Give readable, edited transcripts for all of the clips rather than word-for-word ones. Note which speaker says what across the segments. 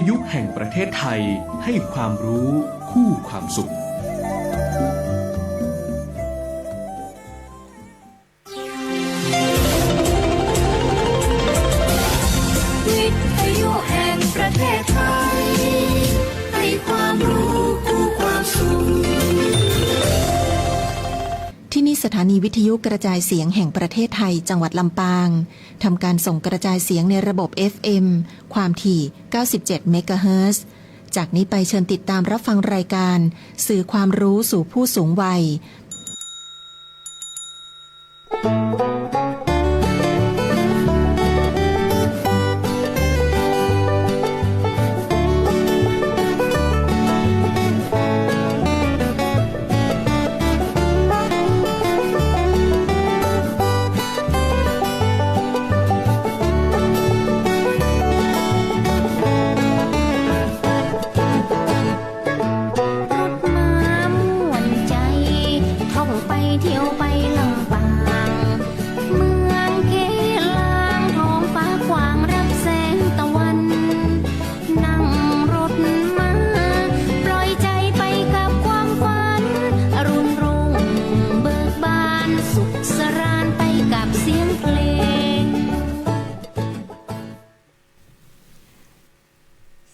Speaker 1: ยุแห่งประเทศไทยให้ความรู้คู่ความสุข
Speaker 2: วิทยุแห่งประเทศไทยให้ความรู้คู่ความสุข
Speaker 3: ที่นี่สถานีวิทยุกระจายเสียงแห่งประเทศไทยจังหวัดลำปางทำการส่งกระจายเสียงในระบบ FM ความถี่ 97 เมกะเฮิรตซ์ จากนี้ไปเชิญติดตามรับฟังรายการสื่อความรู้สู่ผู้สูงวัย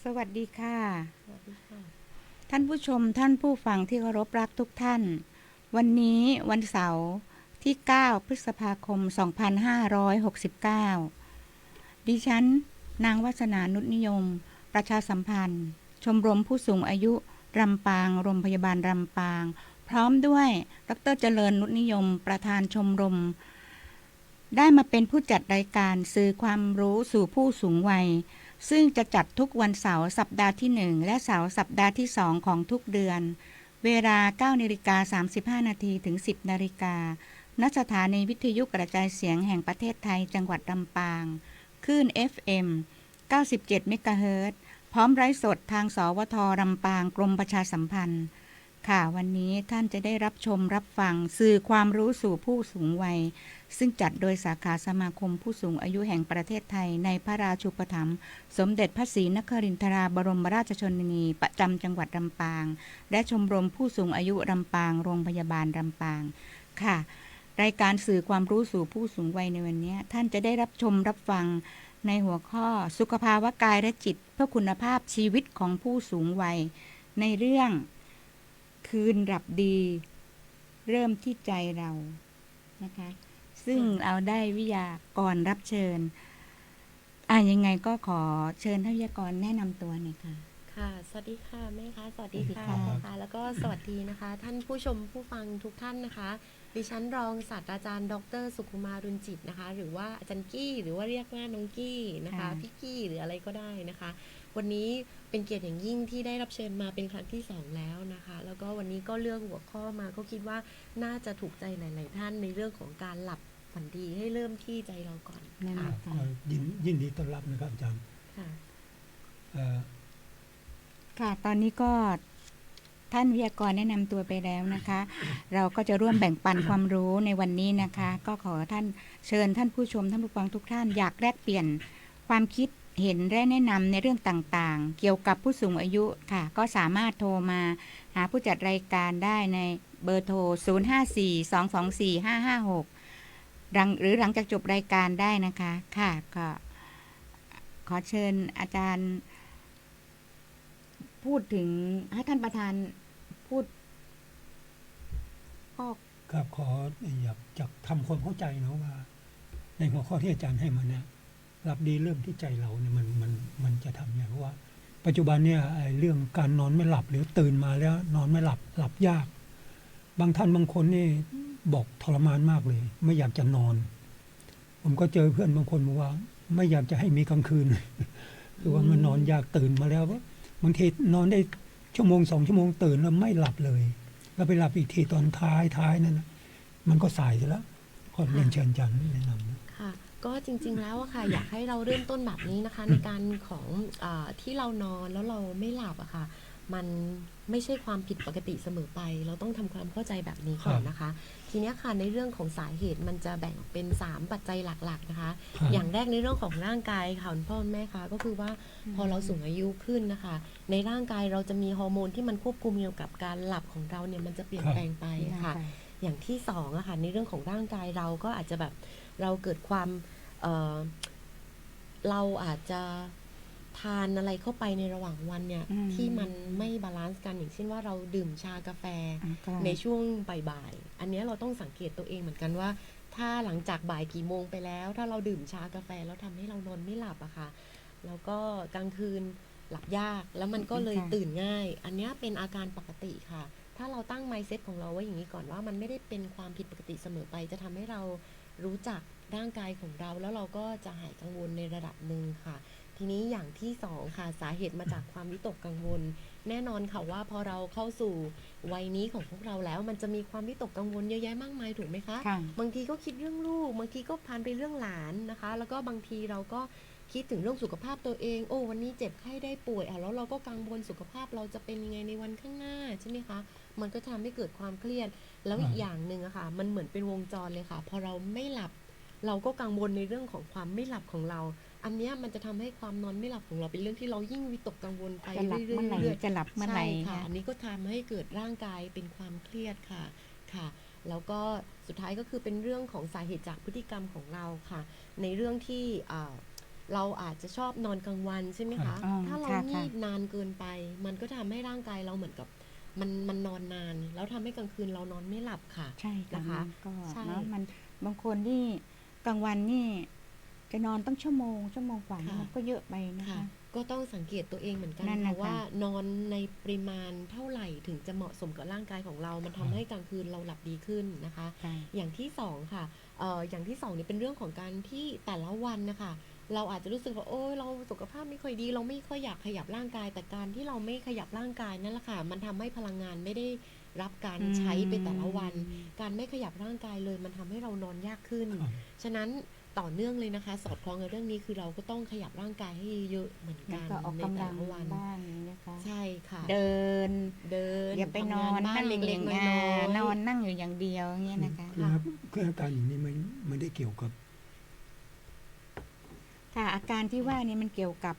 Speaker 4: สวัสดีค่ะท่านผู้ชมท่านผู้ฟังที่เคารพรักทุกท่านวันนี้วันเสาร์ที่9พฤษภาคม2569ดิฉันนางวัฒนานุชนิยมประชาสัมพันธ์ชมรมผู้สูงอายุลำปางโรงพยาบาลลำปางพร้อมด้วยดร.เจริญนุชนิยมประธานชมรมได้มาเป็นผู้จัดรายการสื่อความรู้สู่ผู้สูงวัยซึ่งจะจัดทุกวันเสาร์สัปดาห์ที่1และเสาร์สัปดาห์ที่2ของทุกเดือนเวลา 9:35 น.ถึง 10:00 น.ณ สถานีวิทยุกระจายเสียงแห่งประเทศไทยจังหวัดลำปางคลื่น FM 97 เมกะเฮิรตซ์พร้อมไลฟ์สดทางสวทลำปางกรมประชาสัมพันธ์ค่ะวันนี้ท่านจะได้รับชมรับฟังสื่อความรู้สู่ผู้สูงวัยซึ่งจัดโดยสาขาสมาคมผู้สูงอายุแห่งประเทศไทยในพระราชูปถัมภ์สมเด็จพระศรีนครินทราบรมราชชนนีประจำจังหวัดลำปางและชมรมผู้สูงอายุลำปางโรงพยาบาลลำปางค่ะรายการสื่อความรู้สู่ผู้สูงวัยในวันนี้ท่านจะได้รับชมรับฟังในหัวข้อสุขภาวะกายและจิตเพื่อคุณภาพชีวิตของผู้สูงวัยในเรื่องคืนหลับดีเริ่มที่ใจเรานะคะซึ่งเราได้วิทยากรรับเชิญยังไงก็ขอเชิญท่านวิทยากรแนะนำตัวหน่อยค่ะ
Speaker 5: ค่ะสวัสดีค่ะแม่คะสวัสดีค่ะนะคะแล้วก็สวัสดีนะคะท่านผู้ชมผู้ฟังทุกท่านนะคะดิฉันรองศาสตราจารย์ดร.สุขุมารุณจิตนะคะหรือว่าอาจารย์กี้หรือว่าเรียกว่าน้องกี้นะคะพี่กี้หรืออะไรก็ได้นะคะวันนี้เป็นเกียรติอย่างยิ่งที่ได้รับเชิญมาเป็นครั้งที่2แล้วนะคะแล้วก็วันนี้ก็เลือกหัวข้อมาก็คิดว่าน่าจะถูกใจหลายๆท่านในเรื่องของการหลับฝันดีให้เริ่มที่ใจเราก่อนค่ะ
Speaker 6: ยินดีต้อนรับนะครับอาจารย์
Speaker 4: ค่ะตอนนี้ก็ท่านวิทยากรแนะนำตัวไปแล้วนะคะเราก็จะร่วมแบ่งปันความรู้ในวันนี้นะคะก็ขอท่านเชิญท่านผู้ชมท่านผู้ฟังทุกท่านอยากแลกเปลี่ยนความคิดเห็นและแนะนำในเรื่องต่างๆเกี่ยวกับผู้สูงอายุค่ะก็สามารถโทรมาหาผู้จัดรายการได้ในเบอร์โทร 054-224-556 หรือหลังจากจบรายการได้นะคะค่ะก็ขอเชิญอาจารย์พูดถึงให้ท่านประธานพูดข้อ
Speaker 6: ครับขออยากจะทำความเข้าใจนะว่าในหัวข้อที่อาจารย์ให้มาเนี่ยหลับดีเริ่มที่ใจเราเนี่ยมันจะทำอย่างว่าปัจจุบันเนี่ยเรื่องการนอนไม่หลับหรือตื่นมาแล้วนอนไม่หลับยากบางท่านบางคนนี่บอกทรมานมากเลยไม่อยากจะนอนผมก็เจอเพื่อนบางคนบอกว่าไม่อยากจะให้มีกลางคืนคือว่ามันนอนยากตื่นมาแล้วบางทีนอนได้ชั่วโมง2 ชั่วโมงตื่นแล้วไม่หลับเลยแล้วไปหลับอีกทีตอนท้ายนั่นนะมันก็สายแล้วขอเรียนเชิญอาจารย์แนะนำ
Speaker 5: ค่ะก็จริงๆแล้วอะค่ะอยากให้เราเริ่มต้นแบบนี้นะคะในการของที่เรานอนแล้วเราไม่หลับอะค่ะ มันไม่ใช่ความผิดปกติเสมอไป เราต้องทำความเข้าใจแบบนี้ก่อนนะคะ ทีนี้ค่ะในเรื่องของสาเหตุมันจะแบ่งเป็น3ปัจจัยหลักๆนะคะ
Speaker 6: ครับ
Speaker 5: อย่างแรกในเรื่องของร่างกายค่ะคุณพ่อคุณแม่คะก็คือว่าพอเราสูงอายุขึ้นนะคะ ในร่างกายเราจะมีฮอร์โมนที่มันควบคุมเกี่ยวกับการหลับของเราเนี่ยมันจะเปลี่ยนแปลงไปค่ะ อย่างที่2อะค่ะในเรื่องของร่างกายเราก็อาจจะแบบเราเกิดความเราอาจจะทานอะไรเข้าไปในระหว่างวันเนี่ยที่มันไม่บาลานซ์กันอย่างเช่นว่าเราดื่มชากาแฟในช่วงบ่ายๆอันนี้เราต้องสังเกตตัวเองเหมือนกันว่าถ้าหลังจากบ่ายกี่โมงไปแล้วถ้าเราดื่มชากาแฟแล้วทำให้เรานอนไม่หลับอะค่ะแล้วก็กลางคืนหลับยากแล้วมันก็เลยตื่นง่ายอันนี้เป็นอาการปกติค่ะถ้าเราตั้ง mindset ของเราไว้อย่างนี้ก่อนว่ามันไม่ได้เป็นความผิดปกติเสมอไปจะทำให้เรารู้จักร่างกายของเราแล้วเราก็จะหายกังวลในระดับหนึ่งค่ะทีนี้อย่างที่2ค่ะสาเหตุมาจากความวิตกกังวลแน่นอนค่ะว่าพอเราเข้าสู่วัยนี้ของพวกเราแล้วมันจะมีความวิตกกังวลเยอะแยะมากมายถูกไหมคะบางทีก็คิดเรื่องลูกบางทีก็พันไปเรื่องหลานนะคะแล้วก็บางทีเราก็คิดถึงเรื่องสุขภาพตัวเองโอ้วันนี้เจ็บไข้ได้ป่วยแล้วเราก็กังวลสุขภาพเราจะเป็นยังไงในวันข้างหน้าใช่ไหมคะมันก็ทำให้เกิดความเครียดแล้วอีกอย่างหนึ่งอะค่ะมันเหมือนเป็นวงจรเลยค่ะพอเราไม่หลับเราก็กังวลในเรื่องของความไม่หลับของเราอันเนี้ยมันจะทำให้ความนอนไม่หลับของเราเป็นเรื่องที่เรายิ่งวิตกกังวลไปเรื่อยๆ
Speaker 4: จะหลับเมื่อไหร่
Speaker 5: ใช่ค่ะอันนี้ก็ทำให้เกิดร่างกายเป็นความเครียดค่ะแล้วก็สุดท้ายก็คือเป็นเรื่องของสาเหตุจากพฤติกรรมของเราค่ะในเรื่องที่เราอาจจะชอบนอนกลางวันใช่ไหมคะถ้าเรางีบนานเกินไปมันก็ทำให้ร่างกายเราเหมือนกับมันนอนนานแล้วทำให้กลางคืนเรานอนไม่หลับค่ะ
Speaker 4: ใช่
Speaker 5: นะคะ
Speaker 4: ก็
Speaker 5: ใช่
Speaker 4: เนาะมันบางคนนี่กลางวันนี่จะนอนต้องชั่วโมงกว่านี่มันก็เยอะไปนะคะ
Speaker 5: ก็ต้องสังเกตตัวเองเหมือนกัน
Speaker 4: นั่น
Speaker 5: ค่ะ
Speaker 4: นะคะ
Speaker 5: ว่านอนในปริมาณเท่าไหร่ถึงจะเหมาะสมกับร่างกายของเรา มันทำให้กลางคืนเราหลับดีขึ้นนะคะ
Speaker 4: ใช่
Speaker 5: อย่างที่สองค่ะอย่างที่สองนี่เป็นเรื่องของการที่แต่ละวันนะคะเราอาจจะรู้สึกว่าโอ้ยเราสุขภาพไม่ค่อยดีเราไม่ค่อยอยากขยับร่างกาย แต่การที่เราไม่ขยับร่างกายนั่นแหละค่ะมันทำให้พลังงานไม่ได้รับการใช้ไปแต่ละวัน การไม่ขยับร่างกายเลยมันทำให้เรานอนยากขึ้น ฉะนั้นต่อเนื่องเลยนะคะ สอดคล้องกับเรื่องนี้คือเราก็ต้องขยับร่างกายให้เยอะเหมือน
Speaker 4: แล้
Speaker 5: กั
Speaker 4: วน ก็ออก
Speaker 5: ใน
Speaker 4: กำ
Speaker 5: แต่
Speaker 4: ลัง
Speaker 5: ละวัน
Speaker 4: บ้างนะคะ
Speaker 5: ใช่ค่ะ
Speaker 4: เดิน อย่าไปนอน
Speaker 5: ทำงบ้า
Speaker 4: นั่ง
Speaker 5: เล็กๆน้อย
Speaker 4: นอนนั่งอยู่อย่างเดียวอย่างเงี้ยนะคะ
Speaker 6: คืออาการอย่างนี้ไม่ได้เกี่ยวกับ
Speaker 4: ค่ะอาการที่ว่านี่มันเกี่ยวกับ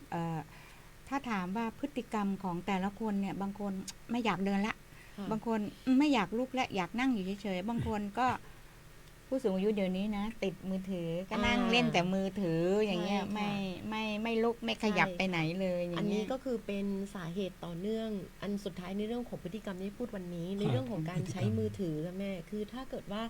Speaker 4: ถ้าถามว่าพฤติกรรมของแต่ละคนเนี่ยบางคนไม่อยากเดินละ
Speaker 5: ค่ะ
Speaker 4: บางคนไม่อยากลุกและอยากนั่งอยู่เฉยๆบางคนก็ผู้สูงอายุเดี๋ยวนี้นะติดมือถือก็นั่งเล่นแต่มือถืออย่างเงี้ย
Speaker 5: ใช่ค่ะ
Speaker 4: ไม่ลุกไม่ขยับ
Speaker 5: ใช่
Speaker 4: ไปไหนเลยอย่าง
Speaker 5: อัน
Speaker 4: เงี้
Speaker 5: นี้
Speaker 4: ย
Speaker 5: ก็คือเป็นสาเหตุต่อเนื่อง อันสุดท้ายในเรื่องของพฤติกรรมที่พูดวันนี้ ในเรื่องของการใช้มือถือค่ะแม่ คือถ้าเกิดว่า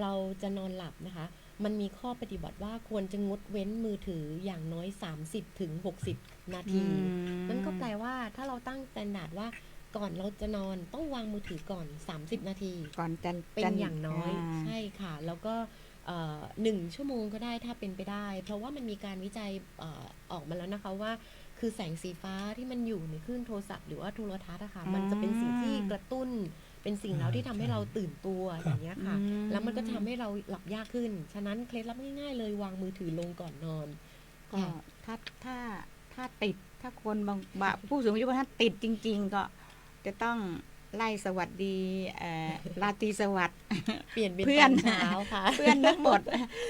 Speaker 5: เราจะนอนหลับนะคะ มันมีข้อปฏิบัติว่าควรจะงดเว้นมือถืออย่างน้อย 30 ถึง 60 นาที นั่นก็แปลว่าถ้าเราตั้งสแตนดาร์ดว่าก่อนเราจะนอนต้องวางมือถือก่อน 30 นาที
Speaker 4: ก่อนจะ
Speaker 5: เป็นอย่างน้อยใช่ค่ะ แล้วก็1 ชั่วโมงก็ได้ถ้าเป็นไปได้ เพราะว่ามันมีการวิจัยออกมาแล้วนะคะว่า คือแสงสีฟ้าที่มันอยู่ในคลื่นโทรศัพท์หรือว่าโทรทัศน์อะค่ะมันจะเป็นสิ่งที่กระตุ้น เป็นสิ่งแล้วที่ทำให้เราตื่นตัวอย่างเงี้ยค่ะ แล้วมันก็ทำให้เราหลับยากขึ้น ฉะนั้นเคล็ดลับง่ายๆเลยวางมือถือลงก่อนนอน
Speaker 4: ก็
Speaker 5: ค่ะ
Speaker 4: ถ้าติดถ้าคนบางผู้สูงอายุถ้าติดจริง ๆ ก็จะต้องไล่สวัสดีราตรีสวัสดิ์
Speaker 5: เปลี่ยนเป็น
Speaker 4: เพื่
Speaker 5: ต
Speaker 4: อ
Speaker 5: อน นเช้าค่ะ
Speaker 4: เพื่อนทั้งหมด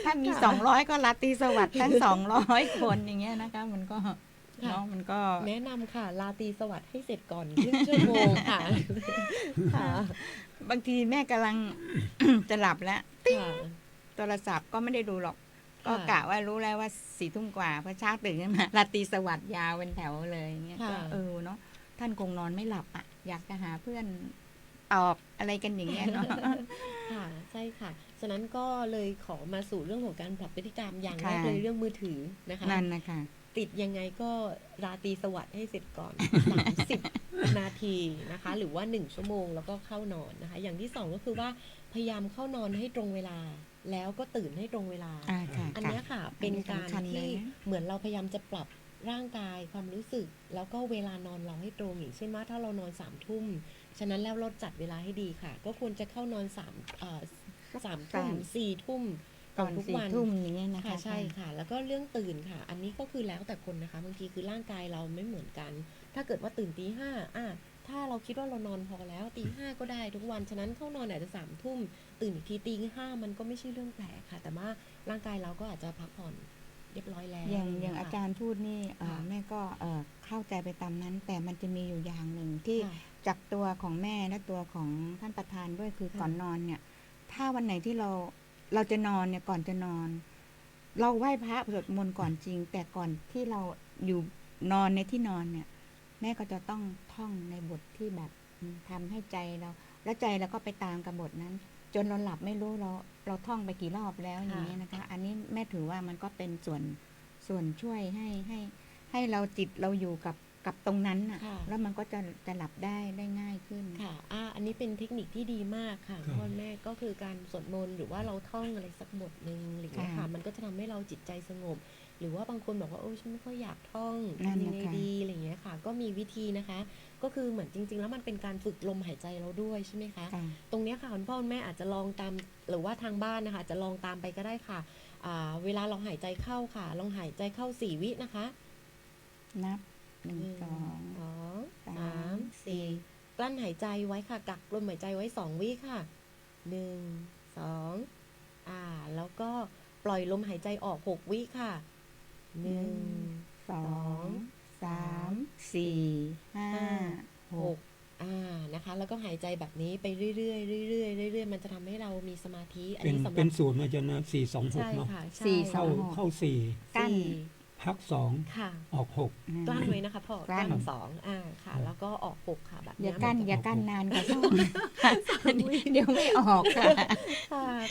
Speaker 4: ถ้ามี 200 ก็ราตรีสวัสดิ์ทั้ง 200 คนอย่างเงี้ยนะคะ มันก็เนาะมันก็
Speaker 5: แนะนำค่ะราตรีสวัสดิ์ให้เสร็จก่อนครึ่งชั่วโมงค่ะค่ะ
Speaker 4: บางทีแม่กำลัง จะหลับแล้ว
Speaker 5: ค่ะ
Speaker 4: โทรศัพท์ก็ไม่ได้ดูหรอก ก็
Speaker 5: ค่ะ
Speaker 4: กะว่ารู้แล้วว่า4 ทุ่มกว่าพอเช้าตื่นขึ้นมาราตรีสวัสดิ์ยาวเป็นแถวเลยอย่างเงี้ย
Speaker 5: ค่ะ
Speaker 4: ก็เนาะท่านคงนอนไม่หลับอ่ะ อยากจะหาเพื่อนตอบอะไรกันอย่างเงี้ยเนาะ
Speaker 5: ค่ะใช่ค่ะ ฉะนั้นก็เลยขอมาสู่เรื่องของการปรับพฤติกรรมอย่างแรก
Speaker 4: ค่ะ
Speaker 5: เลยเรื่องมือถือนะคะ
Speaker 4: นั่นนะคะ
Speaker 5: ติดยังไงก็ราตรีสวัสดิ์ให้เสร็จก่อน 30 นาทีนะคะ หรือว่า 1 ชั่วโมงแล้วก็เข้านอนนะคะ อย่างที่2ก็คือว่าพยายามเข้านอนให้ตรงเวลา แล้วก็ตื่นให้ตรงเวลา
Speaker 4: ค่ะ
Speaker 5: อันเนี้ยค่ะ เป็นการ
Speaker 4: สำคัญเลย
Speaker 5: ที่
Speaker 4: นะ
Speaker 5: เหมือนเราพยายามจะปรับร่างกายความรู้สึก แล้วก็เวลานอนเราให้ตรงอย่างเช่นว่าถ้าเรานอน3 ทุ่มฉะนั้นแล้วเราจัดเวลาให้ดีค่ะ ก็ควรจะเข้านอน3 ทุ่ม 4 ทุ่ม
Speaker 4: ก่อน
Speaker 5: ทุก
Speaker 4: 4
Speaker 5: วัน
Speaker 4: ทุ่มอย่างเงี้ยนะคะ
Speaker 5: ค่ะใช่ค่ะ แล้วก็เรื่องตื่นค่ะ อันนี้ก็คือแล้วแต่คนนะคะบางทีคือร่างกายเราไม่เหมือนกัน ถ้าเกิดว่าตื่นตี 5 ถ้าเราคิดว่าเรานอนพอแล้วตี 5ก็ได้ทุกวันฉะนั้นเข้านอนอาจจะ3 ทุ่มตื่นอีกทีตี 5มันก็ไม่ใช่เรื่องแปลกค่ะ แต่ว่าร่างกายเราก็อาจจะพักผ่อนเรียบร้อยแล้ว
Speaker 4: อย่างอา
Speaker 5: ค่ะ
Speaker 4: จารย์พูดนี่
Speaker 5: ค่ะ
Speaker 4: แม่ก็เข้าใจไปตามนั้น แต่มันจะมีอยู่อย่างหนึ่งที่
Speaker 5: ค่ะ
Speaker 4: จากตัวของแม่และตัวของท่านประธานด้วยคือ
Speaker 5: ค่ะ
Speaker 4: ก่อนนอนเนี่ย ถ้าวันไหนที่เราจะนอนเนี่ยก่อนจะนอน เราไหว้พระสวดมนต์ก่อนจริง แต่ก่อนที่เราอยู่นอนในที่นอนเนี่ย แม่ก็จะต้องท่องในบทที่แบบทำให้ใจเรา แล้วใจเราก็ไปตามกับบทนั้น จนเราหลับไม่รู้เราท่องไปกี่รอบแล้วอย่างนี้ยนะคะ อันนี้แม่ถือว่ามันก็เป็นส่วนช่วยให้เราจิตเราอยู่กับตรงนั้นน่ะ
Speaker 5: ค่ะ
Speaker 4: แล้วมันก็จะหลับได้ง่ายขึ้น
Speaker 5: ค่ะอันนี้เป็นเทคนิคที่ดีมากค่ะ
Speaker 6: ครับ
Speaker 5: พ่อแม่ก็คือการสวดมนต์หรือว่าเราท่องอะไรสักบทหนึ่งอะไรอย่างเงี้ย
Speaker 4: ค่ะ
Speaker 5: ค่ะ มันก็จะทำให้เราจิตใจสงบ หรือว่าบางคนบอกว่าโอ้ฉันไม่ค่อยอยากท่อง
Speaker 4: นั่น
Speaker 5: ทำยังไง
Speaker 4: นะคะ
Speaker 5: ดีอะไรอย่างเงี้ยค่ะ ก็มีวิธีนะคะ ก็คือเหมือนจริง ๆ แล้วมันเป็นการฝึกลมหายใจเราด้วยใช่ไหมคะ
Speaker 4: ค่ะ
Speaker 5: ตรงเนี้ยค่ะคุณพ่อคุณแม่อาจจะลองตามหรือว่าทางบ้านนะคะจะลองตามไปก็ได้ค่ะเวลาเราหายใจเข้าค่ะ ลองหายใจเข้า4 วินะคะ
Speaker 4: นับ 1
Speaker 5: 1
Speaker 4: 2
Speaker 5: 2 3 4 กลั้นหายใจไว้ค่ะ กักลมหายใจไว้2 วิค่ะ 1 2แล้วก็ปล่อยลมหายใจออก6 วิค่ะ 1
Speaker 4: 2 3 4 5 6
Speaker 5: นะคะ แล้วก็หายใจแบบนี้ไปเรื่อยๆเรื่อยๆเรื่อยๆมันจะทำให้เรามีสมาธิอัน
Speaker 6: เป็น
Speaker 5: นี้สำห
Speaker 6: เป็
Speaker 5: รั
Speaker 6: น
Speaker 5: บ
Speaker 6: สูตรมาจากนะ4-2-6
Speaker 5: ใช่
Speaker 6: เนาะ
Speaker 5: ค่ะ
Speaker 4: สี่
Speaker 5: ใช่
Speaker 4: สอง
Speaker 6: เข้า
Speaker 4: กั้น
Speaker 5: สี่
Speaker 6: 4พัก
Speaker 5: ค่ะ
Speaker 6: 2ออก 6
Speaker 5: กลั้นไว้นะคะพ่อก
Speaker 4: ลั้
Speaker 5: ลั้
Speaker 4: น
Speaker 5: น2ค่ะ แล้วก็ออก6ค่ะแบบ
Speaker 4: อย่า
Speaker 5: เนี้
Speaker 4: กั้น
Speaker 5: มัจะ
Speaker 4: อย่ากั้นนานค่ะพ่อ
Speaker 5: วิ
Speaker 4: เดี๋ยวไม่ออกค่ะ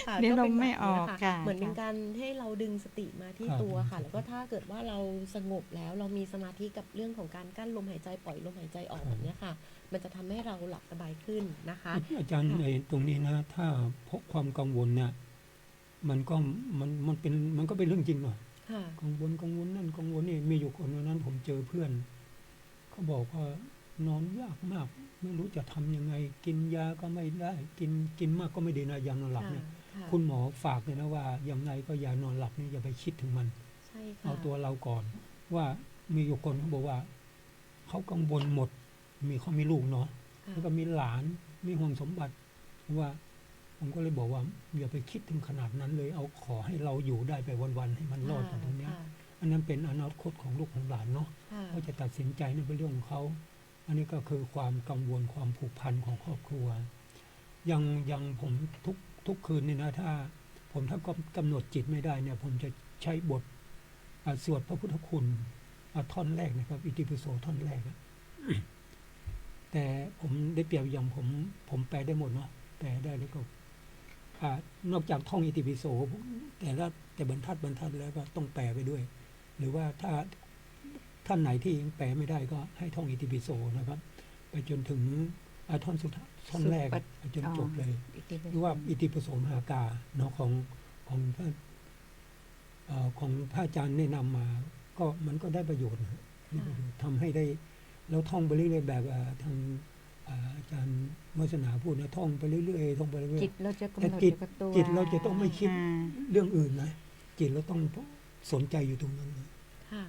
Speaker 5: ค่ะ
Speaker 4: เดี๋ยว
Speaker 5: ก็ป็น
Speaker 4: ลมไม่
Speaker 5: แบบ
Speaker 4: ออก
Speaker 5: นี้
Speaker 4: ค่ะ
Speaker 5: เหมือนเป็นการให้เราดึงสติมาที่
Speaker 6: ครับ
Speaker 5: ตัวค่ะ
Speaker 6: ดึงสติ
Speaker 5: แล้วก็ถ้าเกิดว่าเราสงบแล้วเรามีสมาธิกับเรื่องของการกั้นลมหายใจปล่อยลมหายใจออกแบบเนี้ยค่ะ มันจะทำให้เราหลับสบายขึ้นนะคะ
Speaker 6: อาจารย์
Speaker 5: ค่ะ
Speaker 6: ไอ้ตรงนี้นะ ถ้าพกความกังวลเนี่ยมันก็มันก็เป็นเรื่องจริงเนาะ
Speaker 5: ค่ะ
Speaker 6: กังวลนั่นกังวลนี่มีอยู่คนวันนั้นผมเจอเพื่อนเขาบอกว่านอนยากมาก ไม่รู้จะทำยังไง กินยาก็ไม่ได้ กินมากก็ไม่ดีนะยานอนหลับเนี่ย
Speaker 5: ค่ะ
Speaker 6: คุณหมอฝากเลยนะว่ายังไงก็ยานอนหลับนี่อย่าไปคิดถึงมัน
Speaker 5: ใช่ค่ะ
Speaker 6: เอาตัวเราก่อน ว่ามีอยู่คนเขาบอกว่าเขากังวลหมดเขามีลูกเนาะ
Speaker 5: ค่ะ
Speaker 6: แล้วก็มีหลานมีห่วงสมบัติว่าผมก็เลยบอกว่าอย่าไปคิดถึงขนาดนั้นเลย เอาขอให้เราอยู่ได้ไปวันๆให้มันรอดจากตรงเนี้ย
Speaker 5: ค่ะ
Speaker 6: อันนั้นเป็นอนาคตของลูกของหลานเนาะ
Speaker 5: ค่ะ
Speaker 6: เขาจะตัดสินใจนั่นเป็นเรื่องของเขา อันนี้ก็คือความกังวลความผูกพันของครอบครัวยังผมทุกคืนนี่นะถ้ากำหนดจิตไม่ได้เนี่ย ผมจะใช้บทสวดพระพุทธคุณท่อนแรกนะครับ อิติปิโสท่อนแรกอะ แต่ผมได้เปรียบอย่างผมแปลได้หมดเนาะแปลได้แล้วก็นอกจากท่องอิติปิโสแต่บรรทัดแล้วก็ต้องแปลไปด้วย หรือว่าถ้าท่านไหนที่ยังแปลไม่ได้ก็ให้ท่องอิติปิโสนะครับ ไปจนถึงท่อนสุดท้ายท่อนแรกจนจบเลย หรือว่าอิติปิโสมหากาเนาะของพระของพระอาจารย์แนะนำมา ก็มันก็ได้ประโยชน์นะได้ประโยชน์ทำให้ได้แล้วท่องไปเรื่อยๆแบบทางอาจารย์วัฒนาพูดนะท่องไปเรื่อยๆท่องไปเรื่อย
Speaker 4: จิตเราจะกำหนด
Speaker 6: แต่
Speaker 4: อยู่กับตัว
Speaker 6: จิตเราจะต้องไม่คิด
Speaker 4: อ่า
Speaker 6: ๆเรื่องอื่นนะจิตเราต้องสนใจอยู่ตรงนั้นนะ
Speaker 5: ค่ะ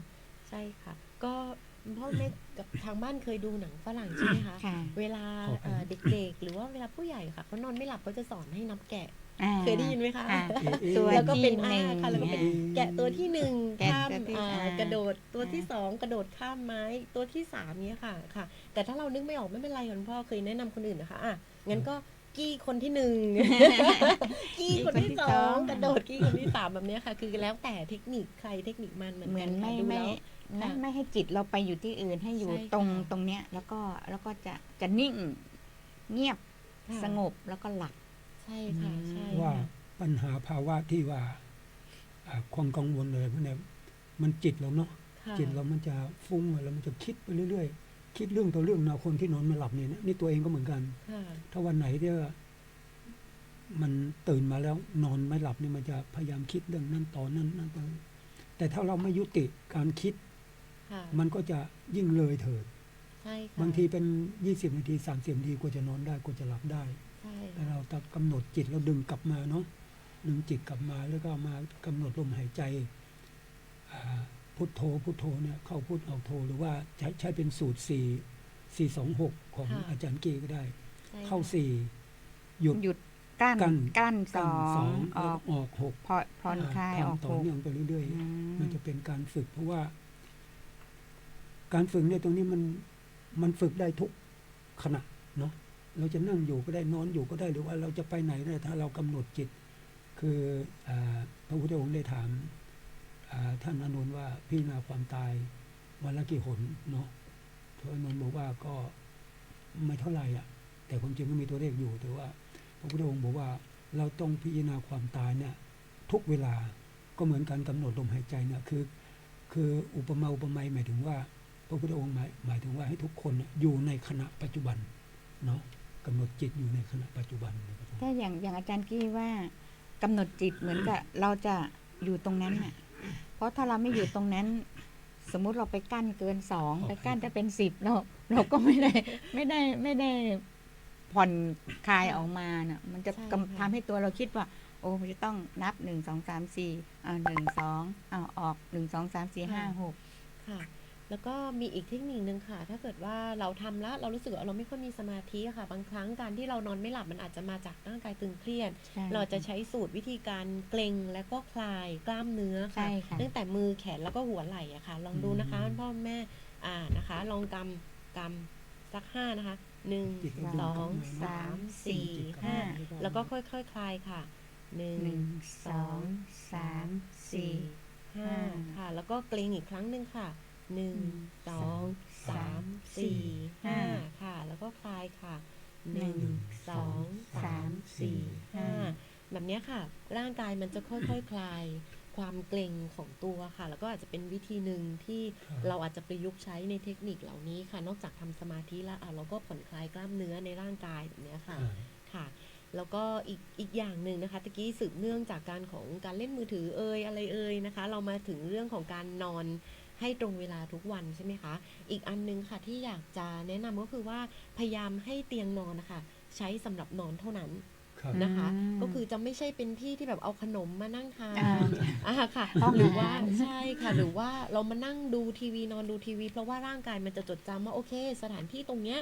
Speaker 5: ใช่ค่ะ ก็พ่อแม่กับทางบ้านเคยดูหนังฝรั่งใช่ไหมคะ
Speaker 4: ค่ะ
Speaker 5: เวลา
Speaker 6: ขอบคุณ
Speaker 5: เด็กๆ หรือว่าเวลาผู้ใหญ่ค่ะเขานอนไม่หลับก็จะสอนให้นับแกะ
Speaker 4: อ่า
Speaker 5: เคยได้ยินไหมคะ
Speaker 4: อ่า
Speaker 6: ตัว
Speaker 5: แล้วก็เป็น
Speaker 4: ที่หนึ่ง
Speaker 5: ค่ะแล้วก็เป็น
Speaker 6: เนี่ย
Speaker 5: แกะตัวที่หนึ่ง
Speaker 4: แกะ
Speaker 5: ข้าม
Speaker 4: ตัวที่
Speaker 5: กระโดดตัวที่สองกระโดดข้ามไม้ตัวที่สามเนี้ยค่ะค่ะ แต่ถ้าเรานึกไม่ออกไม่เป็นไรคุณพ่อเคยแนะนำคนอื่นนะคะงั้นก็กี้คนที่หนึ่ง กี้คนที่สองกระโดดกี้คนที่สามแบบเนี้ยค่ะ คือแล้วแต่เทคนิคใครเทคนิคมันเหมือน
Speaker 4: เหมื
Speaker 5: กั
Speaker 4: อน
Speaker 5: นค่ะ
Speaker 4: ไม่
Speaker 5: ดู
Speaker 4: ไม่
Speaker 5: แล้ว ค่ะ
Speaker 4: ไม่ให้จิตเราไปอยู่ที่อื่นให้อยู่
Speaker 5: ใช่ค่ะ
Speaker 4: ตรงเนี้ย แล้วก็จะนิ่ง เงียบ
Speaker 5: ค่ะ
Speaker 4: สงบแล้วก็หลับ
Speaker 5: ใช่ค่ะใช่
Speaker 6: ว่า
Speaker 5: ค่ะ
Speaker 6: ปัญหาภาวะที่ว่าความกังวลเลยพวกเนี้ยมันจิตเราเนาะ
Speaker 5: ค่ะ
Speaker 6: จิตเรามันจะฟุ้งแล้วมันจะคิดไปเรื่อยๆคิดเรื่องต่อเรื่องนะคนที่นอนไม่หลับเนี่ยนะนี่ตัวเองก็เหมือนกัน
Speaker 5: ค่ะ
Speaker 6: ถ้าวันไหนที่ว่ามันตื่นมาแล้วนอนไม่หลับเนี่ยมันจะพยายามคิดเรื่องนั้นต่อนั้นต่อแต่ถ้าเราไม่ยุติการคิด
Speaker 5: ค่ะ
Speaker 6: มันก็จะยิ่งเลยเถิด
Speaker 5: ใช่ค่ะ
Speaker 6: บางทีเป็น20 นาที30 นาทีกว่าจะนอนได้กว่าจะหลับได้
Speaker 5: ใช่
Speaker 6: แต่เราต้องกำหนดจิตเราดึงกลับมาเนาะดึงจิตกลับมาแล้วก็มากำหนดลมหายใจพุทโธเนี่ยเข้าพุทออกโธหรือว่าใช้เป็นสูตร 426 ของ
Speaker 5: ค่ะ
Speaker 6: อาจารย์เกก็ได้
Speaker 5: ใช่
Speaker 6: เข้า
Speaker 5: ค่ะ
Speaker 6: 4 หยุด
Speaker 4: หยุดกั้น
Speaker 6: กั้น
Speaker 4: สอง
Speaker 6: 2
Speaker 4: ออก
Speaker 6: ออก 6
Speaker 4: ผ่อนคลายออก
Speaker 6: ทำต่อ
Speaker 4: หก
Speaker 6: เนื่องไปเรื่อย
Speaker 4: อืม
Speaker 6: ๆ มันจะเป็นการฝึก เพราะว่า การฝึกเนี่ยตรงนี้มันฝึกได้ทุกขณะเนาะเราจะนั่งอยู่ก็ได้นอนอยู่ก็ได้หรือว่าเราจะไปไหนได้ถ้าเรากำหนดจิต คือพระพุทธองค์ได้ถามท่านอานนท์ว่าพิจารณาความตายวันละกี่หนเนาะพระอานนท์บอกว่าก็ไม่เท่าไหร่อ่ะ แต่ความจริงก็มีตัวเลขอยู่แต่ว่าพระพุทธองค์บอกว่าเราต้องพิจารณาความตายเนี่ย ทุกเวลาก็เหมือนการกำหนดลมหายใจเนี่ยคืออุปมาอุปไมยหมายถึงว่า พระพุทธองค์หมายถึงว่าให้ทุกคนเนี่ยอยู่ในขณะปัจจุบันเนาะกำหนดจิตอยู่ในขณะปัจจุบัน
Speaker 4: ถ้าอย่างอาจารย์กี้ว่ากำหนดจิตเหมือนกับเราจะอยู่ตรงนั้นน่ะ เพราะถ้าเราไม่อยู่ตรงนั้น สมมุติเราไปกั้นเกิน2ไปกั้นจะเป็น10เราก็ไม่ได้ผ่อนคลายออกมาน่ะ มันจะ
Speaker 5: ใช่ค่ะ
Speaker 4: ทำให้ตัวเราคิดว่า โอ้มันจะต้องนับ1 2 3 41 2ออก1 2 3 4 5 6
Speaker 5: ค่ะ แล้วก็มีอีกเทคนิคนึงค่ะ ถ้าเกิดว่าเราทำแล้วเรารู้สึกว่าเราไม่ค่อยมีสมาธิอะค่ะ บางครั้งการที่เรานอนไม่หลับมันอาจจะมาจากร่างกายตึงเครียด
Speaker 4: ใช่
Speaker 5: เราจะใช้สูตรวิธีการเกร็งและก็คลายกล้ามเนื้อ
Speaker 4: ใช่
Speaker 5: ค่ะ
Speaker 4: ค่ะ
Speaker 5: ตั้งแต่มือแขนแล้วก็หัวไหล่อะค่ะ ลองดูนะคะ
Speaker 6: อืม
Speaker 5: พ่อแม่นะคะ ลองกำสัก5นะคะ1
Speaker 6: จิตเรา
Speaker 5: 2 3 4 5แล้วก็ค่อยๆ คลายค่ะ1 2 3 4 5ค่ะ แล้วก็เกร็งอีกครั้งหนึ่งค่ะ1 2 3 4 5ค่ะ แล้วก็คลายค่ะ1 2 3 4 5แบบเนี้ยค่ะ ร่างกายมันจะค่อยๆ คลายความเกร็งของตัวค่ะ แล้วก็อาจจะเป็นวิธีหนึ่งที่
Speaker 6: ครับ
Speaker 5: เราอาจจะประยุกต์ใช้ในเทคนิคเหล่านี้ค่ะ นอกจากทำสมาธิแล้วเราก็ผ่อนคลายกล้ามเนื้อในร่างกายแบบเนี้ยค่ะ ค่ะ แล้วก็อีกอย่างหนึ่งนะคะตะกี้สืบเนื่องจากการเล่นมือถืออะไรนะคะ เรามาถึงเรื่องของการนอนให้ตรงเวลาทุกวันใช่ไหมคะ อีกอันนึงค่ะที่อยากจะแนะนำก็คือว่าพยายามให้เตียงนอนนะคะใช้สำหรับนอนเท่านั้น
Speaker 6: ครับ
Speaker 5: นะคะ
Speaker 4: อืม
Speaker 5: ก็คือจะไม่ใช่เป็นที่ที่แบบเอาขนมมานั่งทาน
Speaker 4: อ่า
Speaker 5: ค่ะ
Speaker 4: ห้อง
Speaker 5: หรือว่า
Speaker 4: อาหาร
Speaker 5: ใช่ค่ะ หรือว่าเรามานั่งดูทีวีนอนดูทีวี เพราะว่าร่างกายมันจะจดจำว่าโอเค สถานที่ตรงเนี้ย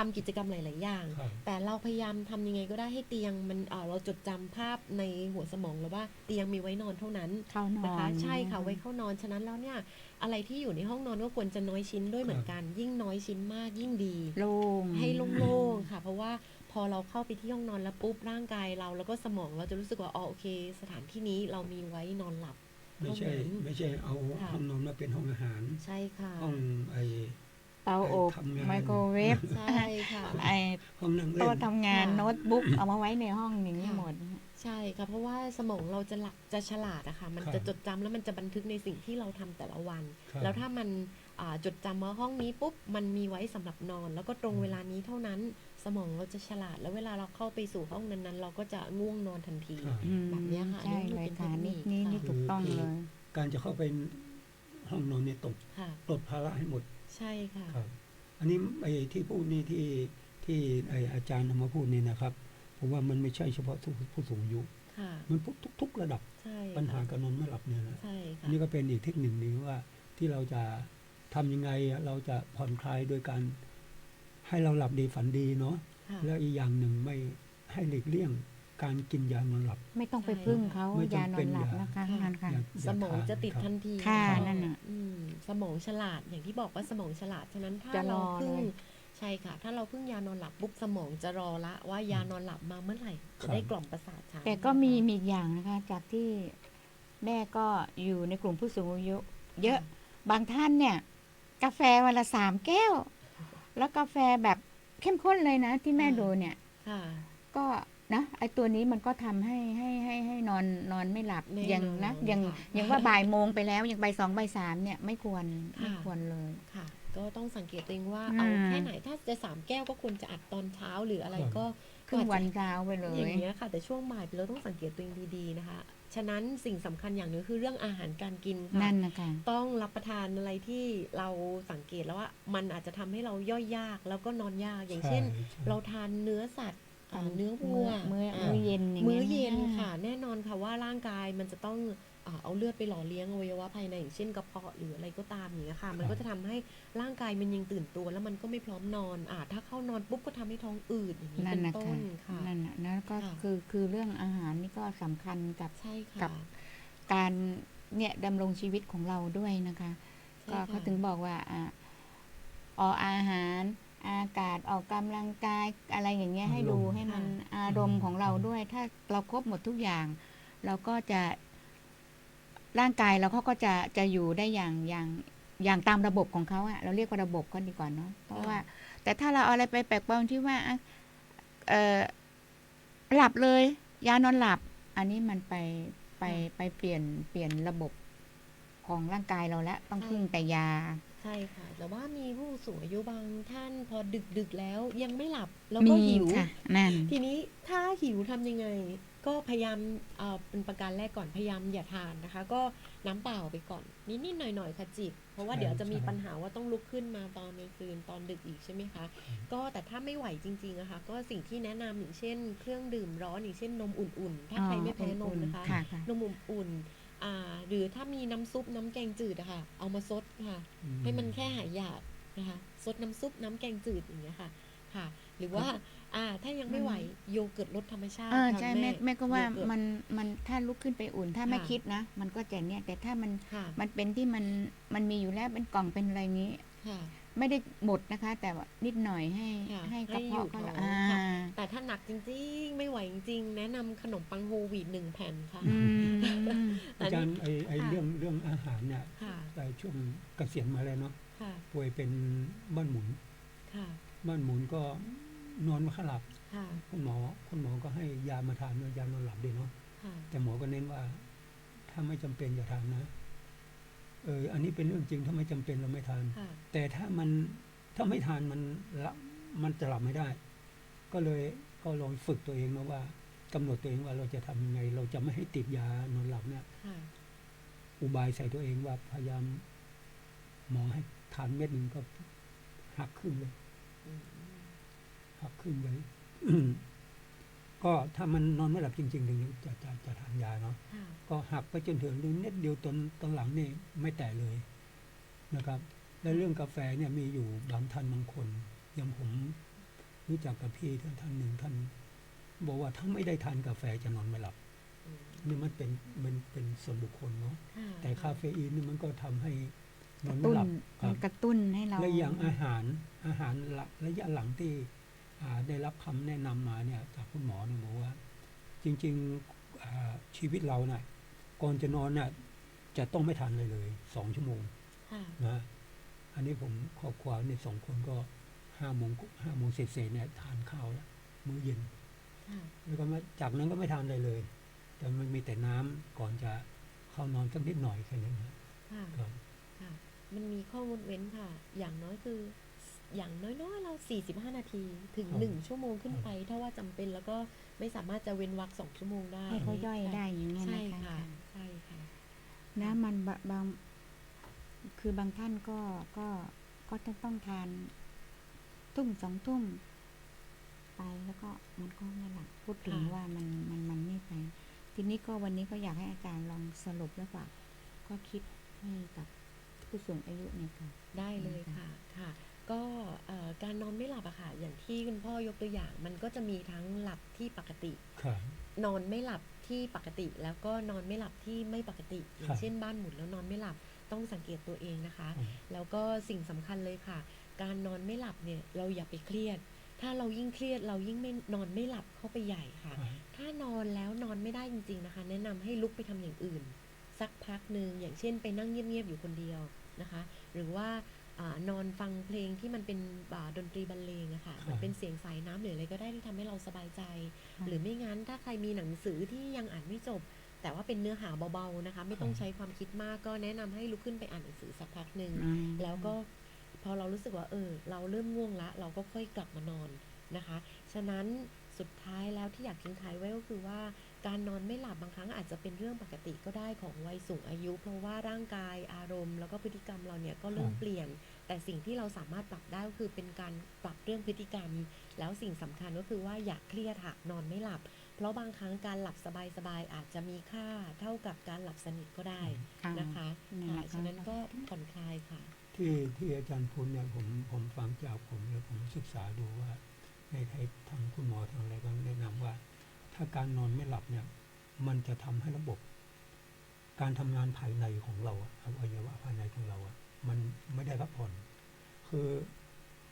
Speaker 5: ทำกิจกรรมหลาย ๆ อย่าง
Speaker 6: ครับ
Speaker 5: แต่เราพยายามทำยังไงก็ได้ให้เตียงมันเราจดจำภาพในหัวสมองแล้วว่าเตียงมีไว้นอนเท่านั้น
Speaker 4: เข้านอน
Speaker 5: นะคะ ใช่ค่ะไว้เข้านอนฉะนั้นแล้วเนี่ยอะไรที่อยู่ในห้องนอนก็ควรจะน้อยชิ้นด้วยเหมือนกัน ยิ่งน้อยชิ้นมากยิ่งดี
Speaker 4: โล่ง
Speaker 5: ให้โล่งๆค่ะ เพราะว่าพอเราเข้าไปที่ห้องนอนแล้วปุ๊บร่างกายเราแล้วก็สมองเราจะรู้สึกว่าโอเค สถานที่นี้เรามีไว้นอนหลับ
Speaker 6: ไม่ใช่
Speaker 5: เท่านั้น
Speaker 6: ไม่ใช่เอา
Speaker 5: ค่ะ
Speaker 6: ห้องนอนมาเป็นห้องอาหาร
Speaker 5: ใช่ค่ะ
Speaker 6: ห้องไอ
Speaker 4: เตาอบ
Speaker 6: ทำงาน
Speaker 4: ไมโครเวฟ
Speaker 5: ใช่ค่ะ
Speaker 4: ไอ
Speaker 6: ห้องนั่งเล่
Speaker 4: โต๊ะ
Speaker 6: น
Speaker 4: ทำงาน
Speaker 5: ค่ะ
Speaker 4: โน้ตบุ๊กเอามาไว้ในห้องอย่างนี้หมด
Speaker 5: ใช่ค่ะเพราะว่าสมองเราจะฉลาดอะค่ะมัน
Speaker 6: ครับ
Speaker 5: จะจดจำแล้วมันจะบันทึกในสิ่งที่เราทำแต่ละวัน
Speaker 6: ครับ
Speaker 5: แล้วถ้ามันจดจำว่าห้องนี้ปุ๊บมันมีไว้สำหรับนอน แล้วก็ตรงเวลานี้เท่านั้น สมองเราจะฉลาดแล้วเวลาเราเข้าไปสู่ห้องนั้นๆ เราก็จะง่วงนอนทันที
Speaker 6: ครับ
Speaker 5: แบบเนี้ยค่ะ
Speaker 4: ใช่
Speaker 5: อันนี้
Speaker 4: เลย
Speaker 5: เป็น
Speaker 4: ค่ะ
Speaker 5: เทคนิ
Speaker 4: นี่
Speaker 5: ค
Speaker 4: นี่
Speaker 5: ค่ะ
Speaker 4: ถูกต้องเลย
Speaker 6: การจะเข้าไปห้องนอนเนี่ย
Speaker 5: ค่ะ
Speaker 6: ปลดภาระให้หมด
Speaker 5: ใช่ค่ะ
Speaker 6: ครับ อันนี้ไอ้ที่พูดนี่ที่ไอ้อาจารย์เอามาพูดนี่นะครับผมว่ามันไม่ใช่เฉพาะผู้สูงอายุ
Speaker 5: ค่ะ
Speaker 6: มันทุกระดับ
Speaker 5: ใช่
Speaker 6: ปัญหาการนอนไม่หลับเนี่ยนะ
Speaker 5: ใช่
Speaker 6: อั
Speaker 5: ค่ะ
Speaker 6: นนี้ก็เป็นอีกเทคนิคหนึ่งว่าที่เราจะทำยังไงเราจะผ่อนคลายโดยการให้เราหลับดีฝันดีเนาะ
Speaker 5: ค่ะ
Speaker 6: แล้วอีกอย่างหนึ่งไม่ให้หลีกเลี่ยงการกินยานอนหลับ
Speaker 4: ไม่ต้องไปพึ่งเขา
Speaker 6: ไม่
Speaker 4: ยา
Speaker 6: จำ
Speaker 4: นอ
Speaker 6: เป็น
Speaker 4: นหลับ
Speaker 6: อย่า
Speaker 4: นะคะ
Speaker 5: ค่ะ
Speaker 4: นั่นค่ะ
Speaker 5: สมองจะติด
Speaker 6: ครับ
Speaker 5: ทันที
Speaker 4: ค่ะ
Speaker 5: แล้วก็
Speaker 4: นั่นน่ะ
Speaker 5: สมองฉลาดอย่างที่บอกว่าสมองฉลาดฉะนั้นถ้า
Speaker 4: จะร
Speaker 5: เรา
Speaker 4: อ
Speaker 5: พึ่ง
Speaker 4: เลย
Speaker 5: ใช่ค่ะ ถ้าเราพึ่งยานอนหลับปุ๊บสมองจะรอละว่ายานอนหลับมาเมื่อไหร่จะได้กล่อมประสาทช้า
Speaker 4: แต่ก็มีอีกอย่างนะคะ จากที่แม่ก็อยู่ในกลุ่มผู้สูงอายุ เยอะบางท่านเนี่ย กาแฟวันละ3 แก้ว แล้วกาแฟแบบเข้มข้นเลยนะ ที่แม่ดูเนี่ย
Speaker 5: ค่ะ
Speaker 4: ก็นะไอตัวนี้มันก็ทำให้นอนไม่หลับ
Speaker 5: แน่นอน
Speaker 4: ยังนะยัง
Speaker 5: ค่ะ
Speaker 4: ยังว่าบ่ายโมงไปแล้วยังบ่าย2บ่าย3เนี่ยไม่ควร
Speaker 5: ค่ะ
Speaker 4: ไม่ควรเลย
Speaker 5: ค่ะ ก็ต้องสังเกตตัวเองว่า
Speaker 4: อืม
Speaker 5: เอาแค่ไหนถ้าจะ3 แก้วก็ควรจะอัดตอนเช้าหรืออะไรก็
Speaker 4: ครึ่งวัน
Speaker 5: ก็อาจจะ
Speaker 4: เช้าไปเล
Speaker 5: อย ย่างเงี้ยค่ะ แต่ช่วงบ่ายเราต้องสังเกตตัวเองดีๆนะคะ ฉะนั้นสิ่งสำคัญอย่างหนึงคือเรื่องอาหารการกินค่ะ
Speaker 4: นั่นนะคะ
Speaker 5: ต้องรับประทานอะไรที่เราสังเกตแล้วว่ามันอาจจะทำให้เราย่อยยากแล้วก็นอนยากอย่างเช่น
Speaker 6: ใช่
Speaker 5: เราทานเนื้อสัตว์เนื้อวัว
Speaker 4: มื้อ
Speaker 5: อ่า
Speaker 4: เย็นอย่าง
Speaker 5: มื้
Speaker 4: เงี้
Speaker 5: อย เย็นค่ะ แน่นอนค่ะว่าร่างกายมันจะต้อง เอาเลือดไปหล่อเลี้ยงอวัยวะภายในอย่างเช่นกระเพาะหรืออะไรก็ตามอย่างเงี้ยค่ะมันก็จะทำให้ร่างกายมันยังตื่นตัวแล้วมันก็ไม่พร้อมนอนถ้าเข้านอนปุ๊บก็ทำให้ท้องอืดอย่างนี้
Speaker 4: นั่
Speaker 5: เป็น น
Speaker 4: นะ
Speaker 5: ต้
Speaker 4: คะ
Speaker 5: นค่ะ
Speaker 4: นั่นน่ะนะก็
Speaker 5: ค่ะ
Speaker 4: คือเรื่องอาหารนี่ก็สำคัญกับ
Speaker 5: ใช่
Speaker 4: กั
Speaker 5: ค่ะ
Speaker 4: บ การเนี่ยดำรงชีวิตของเราด้วยนะคะ
Speaker 5: ใช่
Speaker 4: ก็
Speaker 5: ค่ะ
Speaker 4: เขาถึงบอกว่าออกอาหารอากาศออกกำลังกายอะไรอย่างเงี้ยให้ดูให้มันอารมณ์ของเราด้วย ถ้าเราครบหมดทุกอย่าง เราก็จะร่างกายเราเขาก็จะอยู่ได้อย่างตามระบบของเขาอะเราเรียกว่าระบบก็ดีกว่าเนาะเพราะว่า แต่ถ้าเราเอาอะไรไปแปลกปลอมที่ว่าหลับเลยยานอนหลับ อันนี้มันไปเปลี่ยนระบบของร่างกายเราแล้วต้องพึ่งแต่ยา
Speaker 5: ใช่ค่ะ แต่ว่ามีผู้สูงอายุบางท่านพอดึกแล้วยังไม่หลับแล้วก็หิว
Speaker 4: ค่ะนั่น
Speaker 5: ทีนี้ถ้าหิวทำยังไง ก็พยายามเป็นประการแรกก่อนพยายามอย่าทานนะคะ ก็น้ำเปล่าไปก่อนนิดๆหน่อยๆค่ะจิบเพราะว่าเดี๋ยวจะมีปัญหาว่าต้องลุกขึ้นมาตอนกลางคืนตอนดึกอีกใช่ไหมคะก็แต่ถ้าไม่ไหวจริงๆอะค่ะก็สิ่งที่แนะนำอย่างเช่น เครื่องดื่มร้อนอย่างเช่นนมอุ่นๆ ถ้าใครไม่แพ้นมนะคะ
Speaker 4: ค่ะ
Speaker 5: นมอุ่นหรือถ้ามีน้ำซุปน้ำแกงจืดอะค่ะเอามาซดค่ะ ให้มันแค่หายอยากนะคะซดน้ำซุปน้ำแกงจืดอย่างเงี้ยค่ะ หรือว่าถ้ายังไม่ไหวโยเกิร์ตรสธรรมชาติค่ะ
Speaker 4: ใช่แม่ก็ว่า
Speaker 5: โยเกิร์ต
Speaker 4: มันถ้าลุกขึ้นไปอุ่น ถ้าไม่
Speaker 5: ค่ะ
Speaker 4: คิดนะ มันก็จะเนี่ย แต่ถ้ามัน
Speaker 5: ค่ะ
Speaker 4: มันเป็นที่มันมีอยู่แล้วเป็นกล่องเป็นอะไรนี้
Speaker 5: ค่ะ
Speaker 4: ไม่ได้หมดนะคะ แต่ว่านิดหน่อยให้
Speaker 5: ค่ะ
Speaker 4: ให้ก
Speaker 5: ให้
Speaker 4: ระ
Speaker 5: อยู่
Speaker 4: เพาะเขา
Speaker 5: ท้อง
Speaker 4: อ่า
Speaker 5: ค่ะ แต่ถ้าหนักจริงๆ ไม่ไหวจริงๆ แนะนำขนมปังโฮลวีต1 แผ่นค่ะ
Speaker 4: อืม
Speaker 6: อาจารย์ไอ้
Speaker 5: ค่ะ
Speaker 6: เรื่องอาหารเนี่ย
Speaker 5: ค่ะ
Speaker 6: แต่ช่วงเกษียณมาแล้วเนาะ
Speaker 5: ค่ะ
Speaker 6: ป่วยเป็นบ้านหมุน
Speaker 5: ค่ะ
Speaker 6: บ้านหมุนก็นอนไม่ค่อยหลับ
Speaker 5: ค่ะ
Speaker 6: คุณหมอก็ให้ยามาทานด้วยยานอนหลับด้วยเนาะ
Speaker 5: ค่ะ
Speaker 6: แต่หมอก็เน้นว่า ถ้าไม่จำเป็นอย่าทานนะอันนี้เป็นเรื่องจริงถ้าไม่จำเป็นเราไม่ทาน
Speaker 5: ค่ะ
Speaker 6: แต่ถ้าไม่ทานมันจะหลับไม่ได้ ก็ลองฝึกตัวเองนะว่ากำหนดตัวเองว่าเราจะทำยังไง เราจะไม่ให้ติดยานอนหลับเนี่ย
Speaker 5: ค่ะ
Speaker 6: อุบายใส่ตัวเองว่าพยายามหมอให้ทานเม็ดหนึ่งก็หักครึ่งเลย
Speaker 5: อืม
Speaker 6: หักครึ่งเลย ก็ถ้ามันนอนไม่หลับจริงๆถึงจะทานยาเนาะ
Speaker 5: ค่ะ
Speaker 6: ก็หักไปจนถึงนิดเดียวตอนหลังนี่ไม่แตะเลยนะครับ และเรื่องกาแฟเนี่ยมีอยู่บางท่านบางคนอย่างผมรู้จักกับพี่ท่านหนึ่งท่าน บอกว่าถ้าไม่ได้ทานกาแฟจะนอนไม่หลับ
Speaker 5: อืม
Speaker 6: นี่มันเป็นส่วนบุคคลเนาะ
Speaker 5: ค่ะ
Speaker 6: แต่คาเฟอีนนี่มันก็ทำให้น
Speaker 4: ก
Speaker 6: อน
Speaker 4: ระ
Speaker 6: ไม่
Speaker 4: ตุ้น
Speaker 6: หลับค
Speaker 4: มั
Speaker 6: รั
Speaker 4: น
Speaker 6: บ
Speaker 4: กระตุ้นให้เรา
Speaker 6: และอย่างอาหารระยะหลังที่ได้รับคำแนะนำมาเนี่ยจากคุณหมอเนี่ยบอกว่า จริงๆชีวิตเราน่ะก่อนจะนอนน่ะจะต้องไม่ทานเลย2 ชั่วโมง
Speaker 5: ค่ะ
Speaker 6: นะอันนี้ผมครอบครัวเนี่ย2 คนก็5 โมงเศษเนี่ยทานข้าวแล้วมื้อเย็น
Speaker 5: ค่ะ
Speaker 6: แล้วก็จากนั้นก็ไม่ทานอะไรเลย แต่มันมีแต่น้ำก่อนจะเข้านอนสักนิดหน่อยแค่นั้นนะ
Speaker 5: ค่ะ
Speaker 6: ครับ
Speaker 5: ค่ะ มันมีข้องดเว้นค่ะ อย่างน้อยคือ อย่างน้อยๆเรา45 นาทีถึง
Speaker 6: ครับ
Speaker 5: 1 ชั่วโมงขึ้นไป ถ้าว่าจำเป็นแล้วก็ไม่สามารถจะเว้นวรรค2 ชั่วโมงได้
Speaker 4: ให้เขาย่อยได้อย่างเงี้ย
Speaker 5: ใช่
Speaker 4: นะคะ
Speaker 5: ค่ะ ใช่ค่ะ
Speaker 4: นะมันบางคือบางท่านก็จะต้องทานทุ่ม2 ทุ่มไปแล้วก็มันก็ไม่หลับพูดถึง
Speaker 5: ค่ะ
Speaker 4: ว่ามันไม่ไป ทีนี้ก็วันนี้ก็อยากให้อาจารย์ลองสรุปแล้วฝากก็คิดให้กับผู้สูงอายุเนี่ยค่ะ
Speaker 5: ได้เลยค่ะ ค่ะ ก็การนอนไม่หลับอะค่ะ อย่างที่คุณพ่อยกตัวอย่าง มันก็จะมีทั้งหลับที่ปกติ
Speaker 6: ครับ
Speaker 5: นอนไม่หลับที่ปกติ แล้วก็นอนไม่หลับที่ไม่ปกติ อย่างเช่นบ้านหมุนแล้วนอนไม่หลับ ต้องสังเกตตัวเองนะคะ แล้วก็สิ่งสำคัญเลยค่ะ การนอนไม่หลับเนี่ยเราอย่าไปเครียด ถ้าเรายิ่งเครียดเรายิ่งไม่นอนไม่หลับเข้าไปใหญ่ค่ะ ถ้านอนแล้วนอนไม่ได้จริงๆนะคะ แนะนำให้ลุกไปทำอย่างอื่น สักพักหนึ่งอย่างเช่นไปนั่งเงียบๆอยู่คนเดียวนะคะ หรือว่านอนฟังเพลงที่มันเป็นดนตรีบรรเลงอะค่ะ
Speaker 6: ครับ
Speaker 5: มันเป็นเสียงสายน้ำหรืออะไรก็ได้ที่ทำให้เราสบายใจ
Speaker 4: ค่ะ
Speaker 5: หรือไม่งั้นถ้าใครมีหนังสือที่ยังอ่านไม่จบ แต่ว่าเป็นเนื้อหาเบาๆนะคะ ไม่ต้องใช้ความคิดมากก็แนะนำให้ลุกขึ้นไปอ่านหนังสือสักพักหนึ่ง
Speaker 4: อืม
Speaker 5: แล้วก็พอเรารู้สึกว่าเราเริ่มง่วงละเราก็ค่อยกลับมานอนนะคะ ฉะนั้นสุดท้ายแล้วที่อยากทิ้งท้ายไว้ก็คือว่าการนอนไม่หลับบางครั้งอาจจะเป็นเรื่องปกติก็ได้ของวัยสูงอายุ เพราะว่าร่างกายอารมณ์แล้วก็พฤติกรรมเราเนี่ยก็เริ่มเปลี่ยน แต่สิ่งที่เราสามารถปรับได้ก็คือเป็นการปรับเรื่องพฤติกรรม แล้วสิ่งสำคัญก็คือว่าอย่าเครียดหากนอนไม่หลับ เพราะบางครั้งการหลับสบายๆอาจจะมีค่าเท่ากับการหลับสนิทก็ได้นะคะ
Speaker 4: นั่นแหละ
Speaker 5: ฉะนั้นก็ผ่อนคลายค่ะ
Speaker 6: ที่อาจารย์พูดเนี่ยผมฟังจากผมแล้วผมศึกษาดูว่าในไทยทางคุณหมอทางอะไรก็แนะนำว่า ถ้าการนอนไม่หลับเนี่ยมันจะทำให้ระบบการทำงานภายในของเราอวัยวะภายในของเรามันไม่ได้พักผ่อนคือ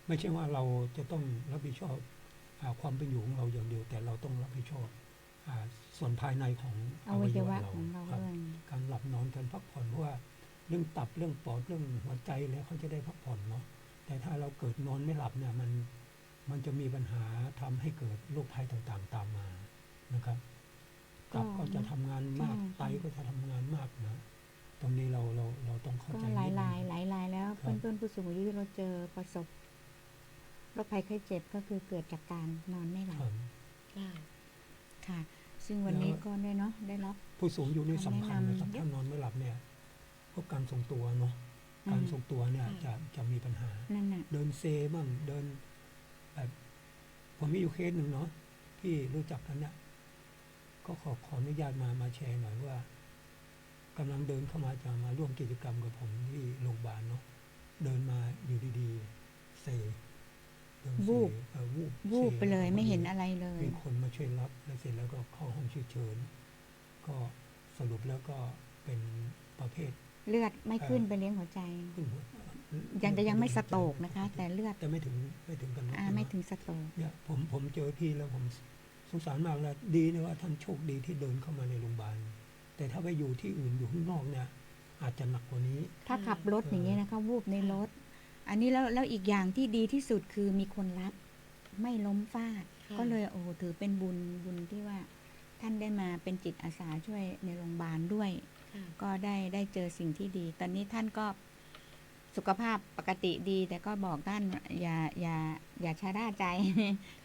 Speaker 6: ไม่ใช่ว่าเราจะต้องรับผิดชอบความเป็นอยู่ของเราอย่างเดียวแต่เราต้องรับผิดชอบส่วนภายในของอวัยวะเรา
Speaker 4: ของเรา
Speaker 6: ครับ
Speaker 4: ด้วย
Speaker 6: การหลับนอนการพักผ่อนเพราะว่าเรื่องตับเรื่องปอดเรื่องหัวใจแล้วเขาจะได้พักผ่อนเนาะแต่ถ้าเราเกิดนอนไม่หลับเนี่ยมันจะมีปัญหาทำให้เกิดโรคภัยต่างๆตามมานะครับตับก็จะทำงานมากไตก็จะทำงานมากนะตรงนี้เราต้องเข้า
Speaker 4: ก็
Speaker 6: ใจ
Speaker 4: หลาย
Speaker 6: นิดนึง
Speaker 4: รายแล้ว
Speaker 6: ครับ
Speaker 4: เพื่อนผู้สูงอายุที่เราเจอประสบโรคภัยไข้เจ็บก็คือเกิดจากการนอนไม่หลับ
Speaker 6: ครับ
Speaker 4: ค่ะ ซึ่งวันนี้ก็ได้เนาะได้รับ
Speaker 6: ผู้สูงอายุนี่สำคัญนะครับ
Speaker 4: แนะนำ
Speaker 6: ถ้านอนไม่หลับเนี่ยพวกการทรงตัวเนาะการทรงตัวเนี่ยจะมีปัญหา
Speaker 4: นั่นน่ะ
Speaker 6: เดินเซบ้างเดินแบบผมมีอยู่เคสหนึ่งเนาะที่รู้จักกันเนี่ยก็ขออนุญาตมาแชร์หน่อยว่ากำลังเดินเข้ามาจะมาร่วมกิจกรรมกับผมที่โรงพยาบาลเนาะเดินมาอยู่ดีๆเซเดินเซ
Speaker 4: วูบไปเลย
Speaker 6: ซ
Speaker 4: ไม่เห็นอะไรเลย
Speaker 6: มีคนมาช่วยรับแล้วเสร็จแล้วก็เข้าห้องฉุกเฉินก็สรุปแล้วก็เป็นประเภท
Speaker 4: เลือดไม่ขึ้นไปเลี้ยงหัวใจ
Speaker 6: ขึ้นหัว
Speaker 4: ยังไม่สโตรกนะคะ แต่เลือด
Speaker 6: แต่ไม่ถึงกันนะ
Speaker 4: ไม่ถึงสโตรก
Speaker 6: เนี่ยผมเจอพี่แล้วผมสงสารมากเลยดีนะว่าท่านโชคดีที่เดินเข้ามาในโรงพยาบาลแต่ถ้าไปอยู่ที่อื่นอยู่ข้างนอกเนี่ย อาจจะหนักกว่านี้
Speaker 4: ถ้าขับรถอย่างเงี้ยนะคะวูบในรถ อันนี้แล้วอีกอย่างที่ดีที่สุดคือมีคนรับไม่ล้มฟาด
Speaker 5: ค่ะ
Speaker 4: ก็เลยโอ้โหถือเป็นบุญที่ว่าท่านได้มาเป็นจิตอาสาช่วยในโรงพยาบาลด้วย
Speaker 5: ค่ะ
Speaker 4: ก็ได้เจอสิ่งที่ดี ตอนนี้ท่านก็สุขภาพปกติดี แต่ก็บอกท่านอย่าชะล่าใจ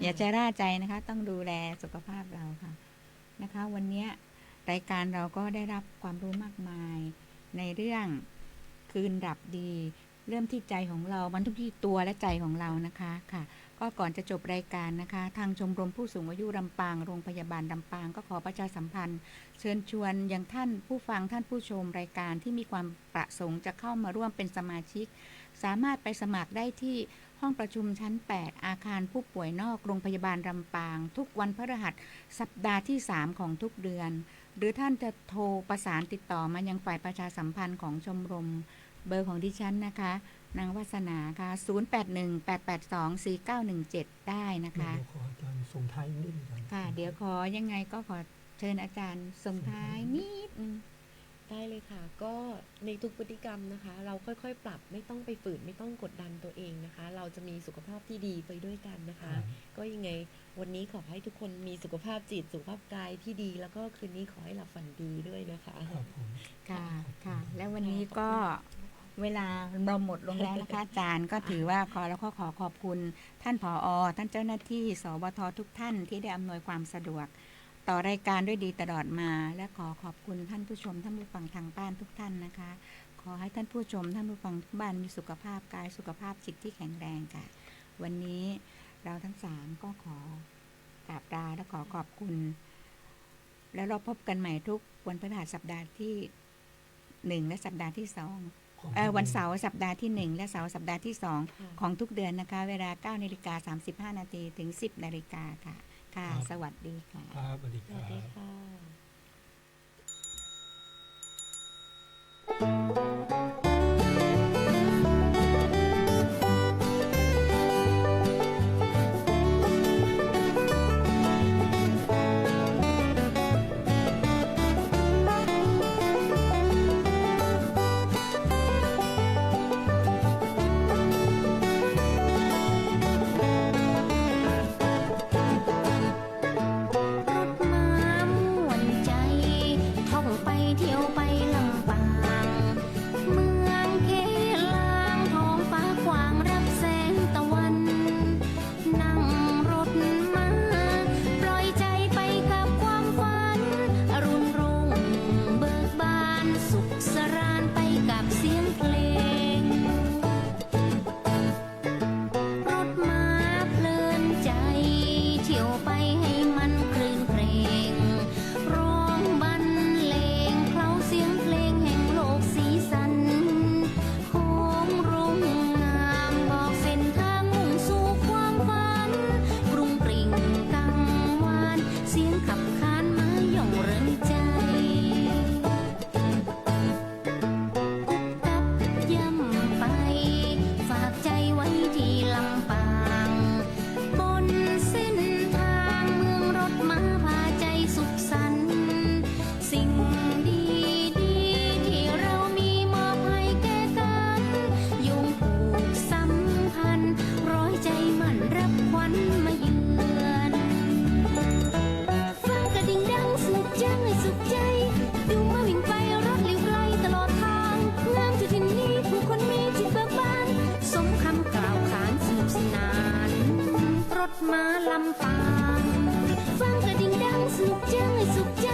Speaker 4: อย่าชะล่าใจนะคะ ต้องดูแลสุขภาพเราค่ะนะคะ วันนี้รายการเราก็ได้รับความรู้มากมายในเรื่องคืนดับดี เริ่มที่ใจของเรามันทุกที่ตัวและใจของเรานะคะค่ะ ก็ก่อนจะจบรายการนะคะ ทางชมรมผู้สูงอายุลำปางโรงพยาบาลลำปางก็ขอประชาสัมพันธ์ เชิญชวนยังท่านผู้ฟังท่านผู้ชมรายการที่มีความประสงค์จะเข้ามาร่วมเป็นสมาชิก สามารถไปสมัครได้ที่ห้องประชุมชั้น 8 อาคารผู้ป่วยนอกโรงพยาบาลลำปาง ทุกวันพฤหัสสัปดาห์ที่ 3 ของทุกเดือน หรือท่านจะโทรประสานติดต่อมายังฝ่ายประชาสัมพันธ์ของชมรมเบอร์ของดิฉันนะคะนางวาสนาค่ะ0818824917 ได้นะคะ
Speaker 6: เดี๋ยวขออาจารย์ส่งท้ายนิดนึง
Speaker 4: ค่ะ เดี๋ยวขอยังไงก็ขอเชิญอาจารย์ส่งท้ายนิดนึง
Speaker 5: ได้เลยค่ะ ก็ในทุกพฤติกรรมนะคะ เราค่อยๆ ปรับไม่ต้องไปฝืนไม่ต้องกดดันตัวเองนะคะ เราจะมีสุขภาพที่ดีไปด้วยกันนะคะ ก็ยังไงวันนี้ขอให้ทุกคนมีสุขภาพจิตสุขภาพกายที่ดี แล้วก็คืนนี้ขอให้หลับฝันดีด้วยนะคะ
Speaker 6: ครับผม
Speaker 4: ค่ะค่ะ และวันนี้ก็เวลาเราหมดลงแล้วนะคะ อาจารย์ก็ถือว่าแล้วก็ขอขอบคุณท่านผอ.ท่านเจ้าหน้าที่สวททุกท่านที่ได้อำนวยความสะดวก ต่อรายการด้วยดีตลอดมา และขอขอบคุณท่านผู้ชมท่านผู้ฟังทางบ้านทุกท่านนะคะ ขอให้ท่านผู้ชมท่านผู้ฟังทุกบ้านมีสุขภาพกายสุขภาพจิตที่แข็งแรงค่ะ วันนี้เราทั้ง3ก็ขอกราบลาและขอขอบคุณ แล้วเราพบกันใหม่ทุกวันพฤหัสสัปดาห์ที่1และสัปดาห์ที่2วันเสาร์สัปดาห์ที่1และเสาร์สัปดาห์ที่2ของทุกเดือนนะคะ เวลา 9:35 น.ถึง 10 นาฬิกาค่ะค่ะ สวัสดีค่ะ
Speaker 6: ครับสวัสดี
Speaker 5: ส
Speaker 6: ค
Speaker 5: วัส
Speaker 6: รั
Speaker 5: ดี
Speaker 6: บ
Speaker 5: ค่ะ
Speaker 2: ขวัญมาเยือนฟังกระดิ่งดังสนุกจังให้สุขใจดูมาวิ่งไปรถเลี้ยวไกลตลอดทางงามที่ที่นี้ผู้คนมีจิตเบิกบานสมคำกล่าวขานสนุกสนานรถม้าลำปางฟังกระดิ่งดังสนุกจังให้สุขใจ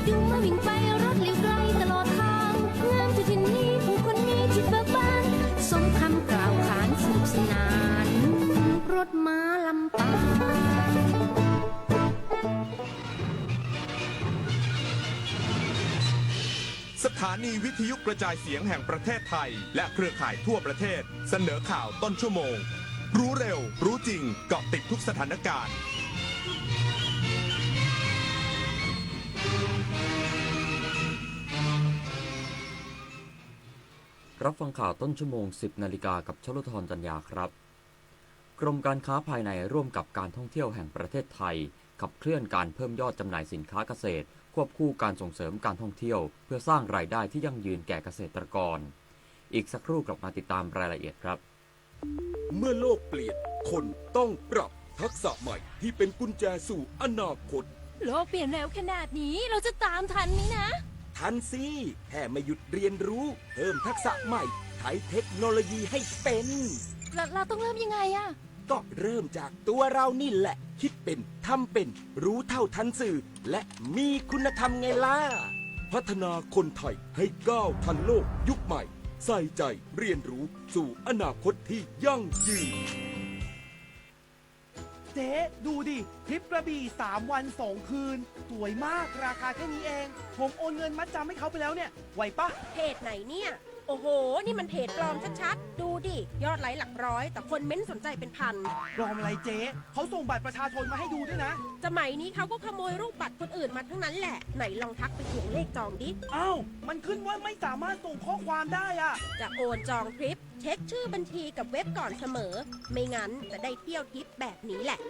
Speaker 2: ดูมาวิ่งไปรถเลี้ยวไกลตลอดทางงามที่ที่นี้ผู้คนมีจิตเบิกบานสมคำกล่าวขานสนุกสนานรถม้าลำปาง
Speaker 7: สถานีวิทยุกระจายเสียงแห่งประเทศไทยและเครือข่ายทั่วประเทศเสนอข่าวต้นชั่วโมงรู้เร็วรู้จริงเกาะติดทุกสถานการณ์
Speaker 8: รับฟังข่าวต้นชั่วโมง 10 นาฬิกากับชลธรจัญญาครับกรมการค้าภายในร่วมกับการท่องเที่ยวแห่งประเทศไทยขับเคลื่อนการเพิ่มยอดจำหน่ายสินค้าเกษตรควบคู่การส่งเสริมการท่องเที่ยวเพื่อสร้างรายได้ที่ยั่งยืนแก่เกษตรกรอีกสักครู่กลับมาติดตามรายละเอียดครับ
Speaker 9: เมื่อโลกเปลี่ยนคนต้องปรับทักษะใหม่ที่เป็นกุญแจสู่อนาคต
Speaker 10: โลกเปลี่ยนเร็วขนาดนี้เราจะตามทันไหมนะ
Speaker 9: ทันสิแค่ไม่หยุดเรียนรู้เพิ่มทักษะใหม่ใช้เทคโนโลยีให้เป็น
Speaker 10: เราต้องเริ่มยังไงอะ
Speaker 9: ก็เริ่มจากตัวเรานี่แหละคิดเป็นทำเป็นรู้เท่าทันสื่อและมีคุณธรรมไงล่ะพัฒนาคนไทยให้ก้าวทันโลกยุคใหม่ใส่ใจเรียนรู้สู่อนาคตที่ยั่งยืน
Speaker 11: เจ๊ดูดิทริปกระบี่3 วัน 2 คืนสวยมากราคาแค่นี้เองผมโอนเงินมัดจำให้เขาไปแล้วเนี่ยไหวปะ
Speaker 10: เพจไหนเนี่ยโอ้โหนี่มันเพจปลอมชัดๆดูดิยอดไลค์หลักร้อยแต่คนเม้นสนใจเป็นพัน
Speaker 11: ปลอมอะไรเจ๊เขาส่งบัตรประชาชนมาให้ดูด้วยนะ
Speaker 10: สมัยนี้เขาก็ขโมยรูปบัตรคนอื่นมาทั้งนั้นแหละไหนลองทักไปทวงเลขจองดิ
Speaker 11: อ้าวมันขึ้นว่าไม่สามารถส่งข้อความได้อะ
Speaker 10: จะโอนจองทริปเช็คชื่อบัญชีกับเว็บก่อนเสมอไม่งั้นจะได้เที่ยวทริปแบบนี้แหละ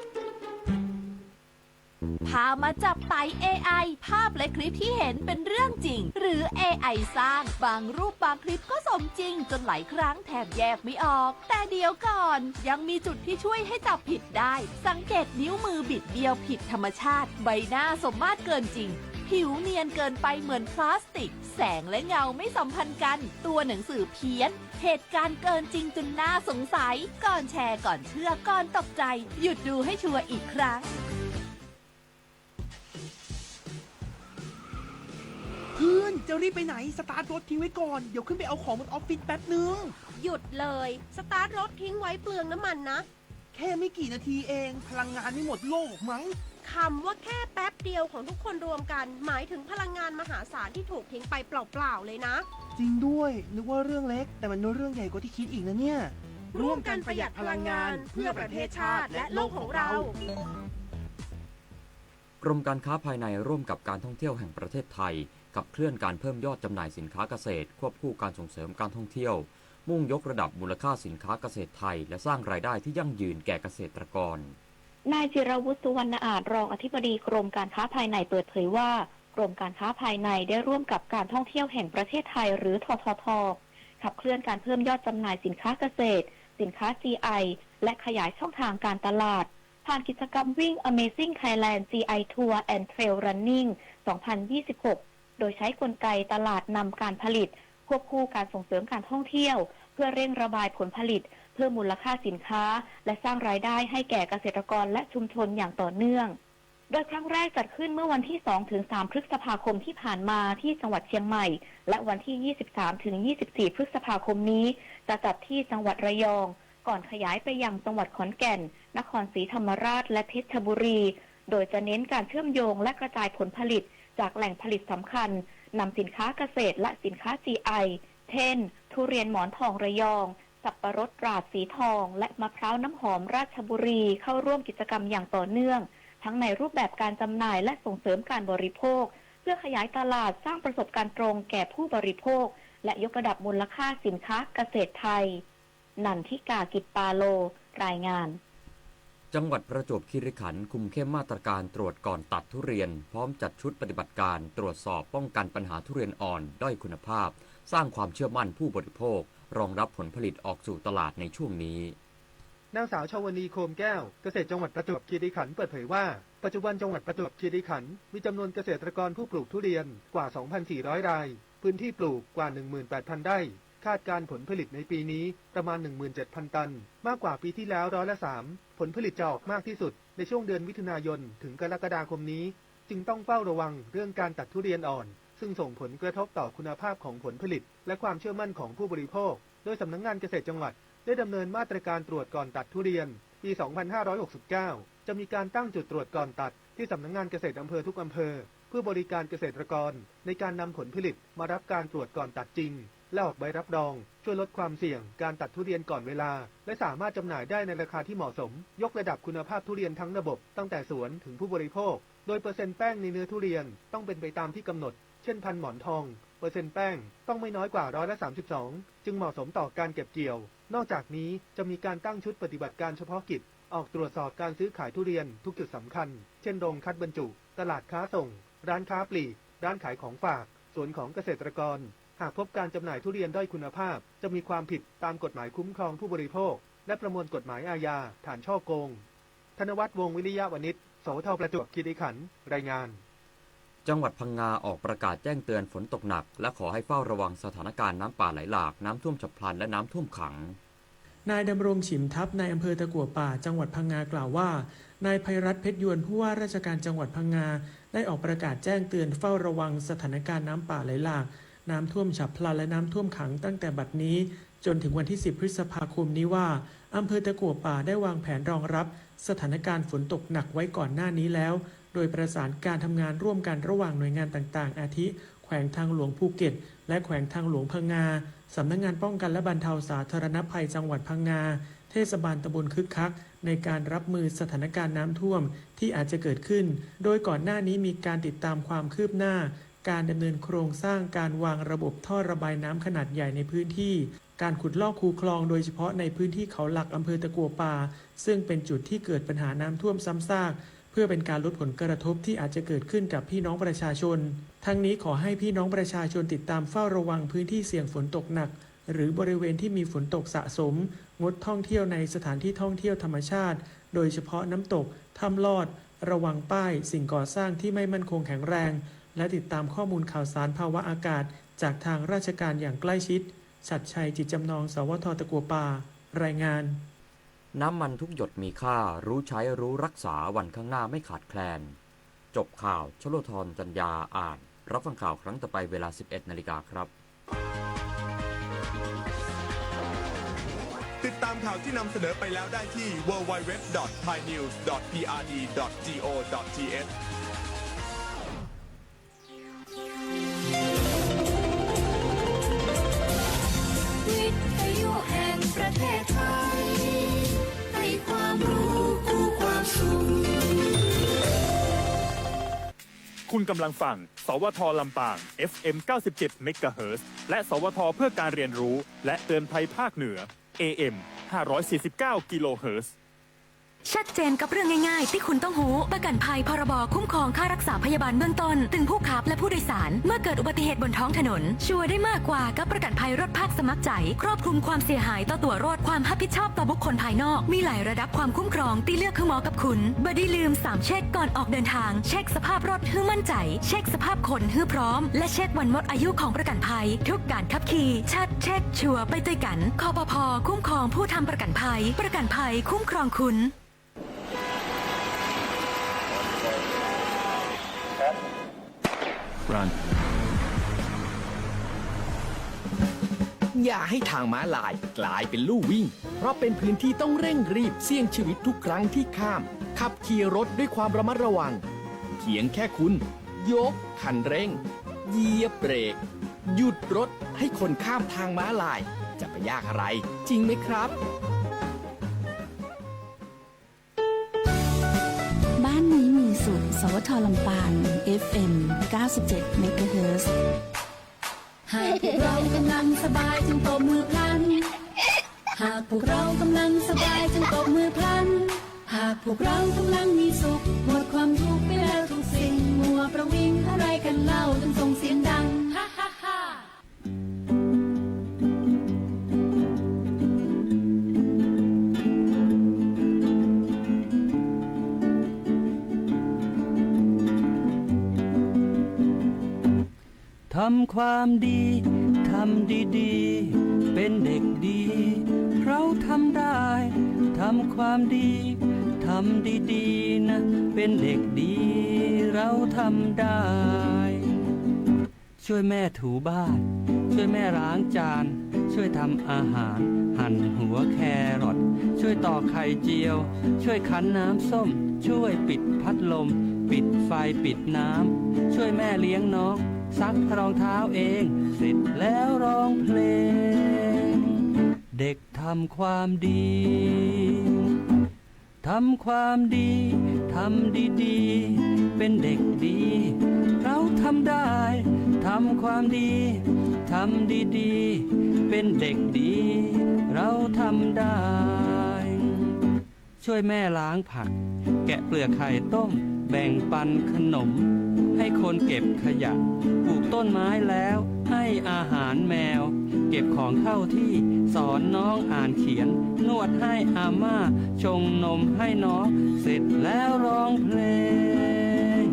Speaker 12: พามาจับไต่ AI ภาพและคลิปที่เห็นเป็นเรื่องจริงหรือ AI สร้างบางรูปบางคลิปก็สมจริงจนหลายครั้งแทบแยกไม่ออกแต่เดี๋ยวก่อนยังมีจุดที่ช่วยให้จับผิดได้สังเกตนิ้วมือบิดเบี้ยวผิดธรรมชาติใบหน้าสมมาตรเกินจริงผิวเนียนเกินไปเหมือนพลาสติกแสงและเงาไม่สัมพันธ์กันตัวหนังสือเพี้ยนเหตุการณ์เกินจริงจนน่าสงสัยก่อนแชร์ก่อนเชื่อก่อนตกใจหยุดดูให้ชัวร์อีกครั้ง
Speaker 11: เพื่อนจะรีบไปไหนสตาร์ทรถทิ้งไว้ก่อนเดี๋ยวขึ้นไปเอาของบนออฟฟิศแป๊บนึง
Speaker 10: หยุดเลยสตาร์ทรถทิ้งไว้เปลืองน้ำมันนะ
Speaker 11: แค่ไม่กี่นาทีเองพลังงานไม่หมดโลกมั้ง
Speaker 10: คำว่าแค่แป๊บเดียวของทุกคนรวมกันหมายถึงพลังงานมหาศาลที่ถูกทิ้งไปเปล่าๆเลยนะ
Speaker 11: จริงด้วยนึกว่าเรื่องเล็กแต่มันเรื่องใหญ่กว่าที่คิดอีกนะเนี่ย
Speaker 10: ร่วมกันประหยัดพลังงานเพื่อประเทศชาติและโลกของเรา
Speaker 8: กรมการค้าภายในร่วมกับการท่องเที่ยวแห่งประเทศไทยขับเคลื่อนการเพิ่มยอดจำหน่ายสินค้าเกษตรควบคู่การส่งเสริมการท่องเที่ยวมุ่งยกระดับมูลค่าสินค้าเกษตรไทยและสร้างรายได้ที่ยั่งยืนแก่เกษตรกร
Speaker 13: นายจิรวุฒิ สุวรรณอาจรองอธิบดีกรมการค้าภายในเปิดเผยว่ากรมการค้าภายในได้ร่วมกับการท่องเที่ยวแห่งประเทศไทยหรือททท.ขับเคลื่อนการเพิ่มยอดจำหน่ายสินค้าเกษตรสินค้า GI และขยายช่องทางการตลาดผ่านกิจกรรมวิ่ง Amazing Thailand GI Tour and Trail Running 2026 โดยใช้กลไกตลาดนำการผลิตควบคู่การส่งเสริมการท่องเที่ยวเพื่อเร่งระบายผลผลิตเพิ่มมูลค่าสินค้าและสร้างรายได้ให้แก่เกษตรกรและชุมชนอย่างต่อเนื่องโดยครั้งแรกจัดขึ้นเมื่อวันที่ 2-3 พฤษภาคมที่ผ่านมาที่จังหวัดเชียงใหม่และวันที่ 23-24 พฤษภาคมนี้จะจัดที่จังหวัดระยองก่อนขยายไปยังจังหวัดขอนแก่นนครศรีธรรมราชและเพชรบุรีโดยจะเน้นการเชื่อมโยงและกระจายผลผลิตจากแหล่งผลิตสำคัญนำสินค้าเกษตรและสินค้า GI เช่นทุเรียนหมอนทองระยองสับปะรดตราดสีทองและมะพร้าวน้ำหอมราชบุรีเข้าร่วมกิจกรรมอย่างต่อเนื่องทั้งในรูปแบบการจำหน่ายและส่งเสริมการบริโภคเพื่อขยายตลาดสร้างประสบการณ์ตรงแก่ผู้บริโภคและยกระดับมูลค่าสินค้าเกษตรไทยนันทิกา กิจปาโลรายงาน
Speaker 8: จังหวัดประจวบคีรีขันธ์คุมเข้มมาตรการตรวจก่อนตัดทุเรียนพร้อมจัดชุดปฏิบัติการตรวจสอบป้องกันปัญหาทุเรียนอ่อนด้อยคุณภาพสร้างความเชื่อมั่นผู้บริโภครองรับผลผลิตออกสู่ตลาดในช่วงนี้
Speaker 14: นางสาวชวนีโคมแก้วเกษตรจังหวัดประจวบคีรีขันธ์เปิดเผยว่าปัจจุบันจังหวัดประจวบคีรีขันธ์มีจำนวนเกษตรกรผู้ปลูกทุเรียนกว่า 2,400 รายพื้นที่ปลูกกว่า 18,000 ไร่คาดการผลผลิตในปีนี้ประมาณ 17,000 ตันมากกว่าปีที่แล้ว3%ผลผลิตจะออกมากที่สุดในช่วงเดือนมิถุนายนถึงกรกฎาคมนี้จึงต้องเฝ้าระวังเรื่องการตัดทุเรียนอ่อนซึ่งส่งผลกระทบต่อคุณภาพของผลผลิตและความเชื่อมั่นของผู้บริโภคโดยสำนักงานเกษตรจังหวัดได้ดำเนินมาตรการตรวจก่อนตัดทุเรียนปี 2569 จะมีการตั้งจุดตรวจก่อนตัดที่สำนักงานเกษตรอำเภอทุกอำเภอเพื่อบริการเกษตรกรในการนำผลผลิตมารับการตรวจก่อนตัดจริงและออกใบรับรองช่วยลดความเสี่ยงการตัดทุเรียนก่อนเวลาและสามารถจำหน่ายได้ในราคาที่เหมาะสมยกระดับคุณภาพทุเรียนทั้งระบบตั้งแต่สวนถึงผู้บริโภคโดยเปอร์เซ็นต์แป้งในเนื้อทุเรียนต้องเป็นไปตามที่กำหนดเช่นพันธุ์หมอนทองเปอร์เซ็นต์แป้งต้องไม่น้อยกว่า32%จึงเหมาะสมต่อการเก็บเกี่ยวนอกจากนี้จะมีการตั้งชุดปฏิบัติการเฉพาะกิจออกตรวจสอบการซื้อขายทุเรียนทุกจุดสำคัญเช่นโรงคัดบรรจุตลาดค้าส่งร้านค้าปลีกร้านขายของฝากสวนของเกษตรกรหากพบการจำหน่ายทุเรียนด้อยคุณภาพจะมีความผิดตามกฎหมายคุ้มครองผู้บริโภคและประมวลกฎหมายอาญาฐานฉ้อโกงธนวัฒน์ วงศ์วิริยะวณิช สวท.ประจวบคีรีขันธ์รายงาน
Speaker 8: จังหวัดพังงาออกประกาศแจ้งเตือนฝนตกหนักและขอให้เฝ้าระวังสถานการณ์น้ำป่าไหลหลากน้ำท่วมฉับพลันและน้ำท่วมขัง
Speaker 1: นายดำรงฉิมทัพนายอำเภอตะกั่วป่าจังหวัดพังงากล่าวว่านายภัยรัตน์เพชรยวนผู้ว่าราชการจังหวัดพังงาได้ออกประกาศแจ้งเตือนเฝ้าระวังสถานการณ์น้ำป่าไหลหลากน้ำท่วมฉับพลันและน้ำท่วมขังตั้งแต่บัดนี้จนถึงวันที่10 พฤษภาคมนี้ว่าอำเภอตะกั่วป่าได้วางแผนรองรับสถานการณ์ฝนตกหนักไว้ก่อนหน้านี้แล้วโดยประสานการทำงานร่วมกันระหว่างหน่วยงานต่างๆอาทิแขวงทางหลวงภูเก็ตและแขวงทางหลวงพังงาสำนักงานป้องกันและบรรเทาสาธารณภัยจังหวัดพังงาเทศบาลตำบลคึกคักในการรับมือสถานการณ์น้ำท่วมที่อาจจะเกิดขึ้นโดยก่อนหน้านี้มีการติดตามความคืบหน้าการดำเนินโครงสร้างการวางระบบท่อระบายน้ำขนาดใหญ่ในพื้นที่การขุดลอกคูคลองโดยเฉพาะในพื้นที่เขาหลักอำเภอตะกั่วป่าซึ่งเป็นจุดที่เกิดปัญหาน้ำท่วมซ้ำซากเพื่อเป็นการลดผลกระทบที่อาจจะเกิดขึ้นกับพี่น้องประชาชนทั้งนี้ขอให้พี่น้องประชาชนติดตามเฝ้าระวังพื้นที่เสี่ยงฝนตกหนักหรือบริเวณที่มีฝนตกสะสมงดท่องเที่ยวในสถานที่ท่องเที่ยวธรรมชาติโดยเฉพาะน้ำตกถ้ำลอดระวังป้ายสิ่งก่อสร้างที่ไม่มั่นคงแข็งแรงและติดตามข้อมูลข่าวสารภาวะอากาศจากทางราชการอย่างใกล้ชิดชัดชัยจิตจำนองสวท.ตะกั่วป่ารายงาน
Speaker 8: น้ำมันทุกหยดมีค่ารู้ใช้รู้รักษาวันข้างหน้าไม่ขาดแคลนจบข่าวชโลธรจัญญาอ่านรับฟังข่าวครั้งต่อไปเวลา 11 นาฬิกาครับ
Speaker 7: ติดตามข่าวที่นำเสนอไปแล้วได้ที่ www.thainews.prd.go.th
Speaker 2: วิทยุแห่งประเทศไทยให้ความรู้คู่ความสุข
Speaker 15: คุณกำลังฟังสวท.ลำปาง FM 97 MHz และสวท.เพื่อการเรียนรู้และเตือนภัยภาคเหนือ AM 549 กิโลเฮิรตซ์
Speaker 16: ชัดเจนกับเรื่องง่ายๆที่คุณต้องรู้ประกันภัยพรบคุ้มครองค่ารักษาพยาบาลเบื้องต้นถึงผู้ขับและผู้โดยสารเมื่อเกิดอุบัติเหตุบนท้องถนนชัวร์ได้มากกว่ากับประกันภัยรถภาคสมัครใจครอบคลุมความเสียหายต่อตัวรถความรับผิดชอบต่อบุคคลภายนอกมีหลายระดับความคุ้มครองที่เลือกคือเหมาะกับคุณบ่ได้ลืม3เช็คก่อนออกเดินทางเช็คสภาพรถให้มั่นใจเช็คสภาพคนให้พร้อมและเช็ควันหมดอายุของประกันภัยทุกการขับขี่ชัดเช็คชัวร์ไปด้วยกันคปภ.คุ้มครองผู้ทำประกันภัยคุ้มครองคุณ
Speaker 17: อย่าให้ทางม้าลายกลายเป็นลู่วิ่งเพราะเป็นพื้นที่ต้องเร่งรีบเสี่ยงชีวิตทุกครั้งที่ข้ามขับขี่รถด้วยความระมัดระวังเพียงแค่คุณยกคันเร่งเหยียบเบรกหยุดรถให้คนข้ามทางม้าลายจะไปยากอะไรจริงไหมครับ
Speaker 18: บ้านนี้มีสุขสวท.ลำปาง FM 97 MHz
Speaker 2: หากพวกเรากำลังสบายจึงตบมือพลันหากพวกเรากำลังสบายจึงตบมือพลันหากพวกเรากำลังมีสุขหมดความทุกข์ไปแล้วทุกสิ่งมัวประวิงอะไรกันเล่าจงส่งเสียงดังฮ่าฮ่าฮ่า
Speaker 19: ทำความดีทำดีๆเป็นเด็กดีเราทำได้ทำความดีทำดีๆนะเป็นเด็กดีเราทำได้ช่วยแม่ถูบ้านช่วยแม่ล้างจานช่วยทำอาหารหั่นหัวแครอทช่วยตอกไข่เจียวช่วยคั้นน้ำส้มช่วยปิดพัดลมปิดไฟปิดน้ำช่วยแม่เลี้ยงน้องซักรองเท้าเองเสร็จแล้วร้องเพลงเด็กทำความดีทำความดีทำดีๆเป็นเด็กดีเราทำได้ทำความดีทำดีๆเป็นเด็กดีเราทำได้ช่วยแม่ล้างผักแกะเปลือกไข่ต้มแบ่งปันขนมให้คนเก็บขยะปลูกต้นไม้แล้วให้อาหารแมวเก็บของเข้าที่สอนน้องอ่านเขียนนวดให้อาม่าชงนมให้น้องเสร็จแล้วร้องเพลง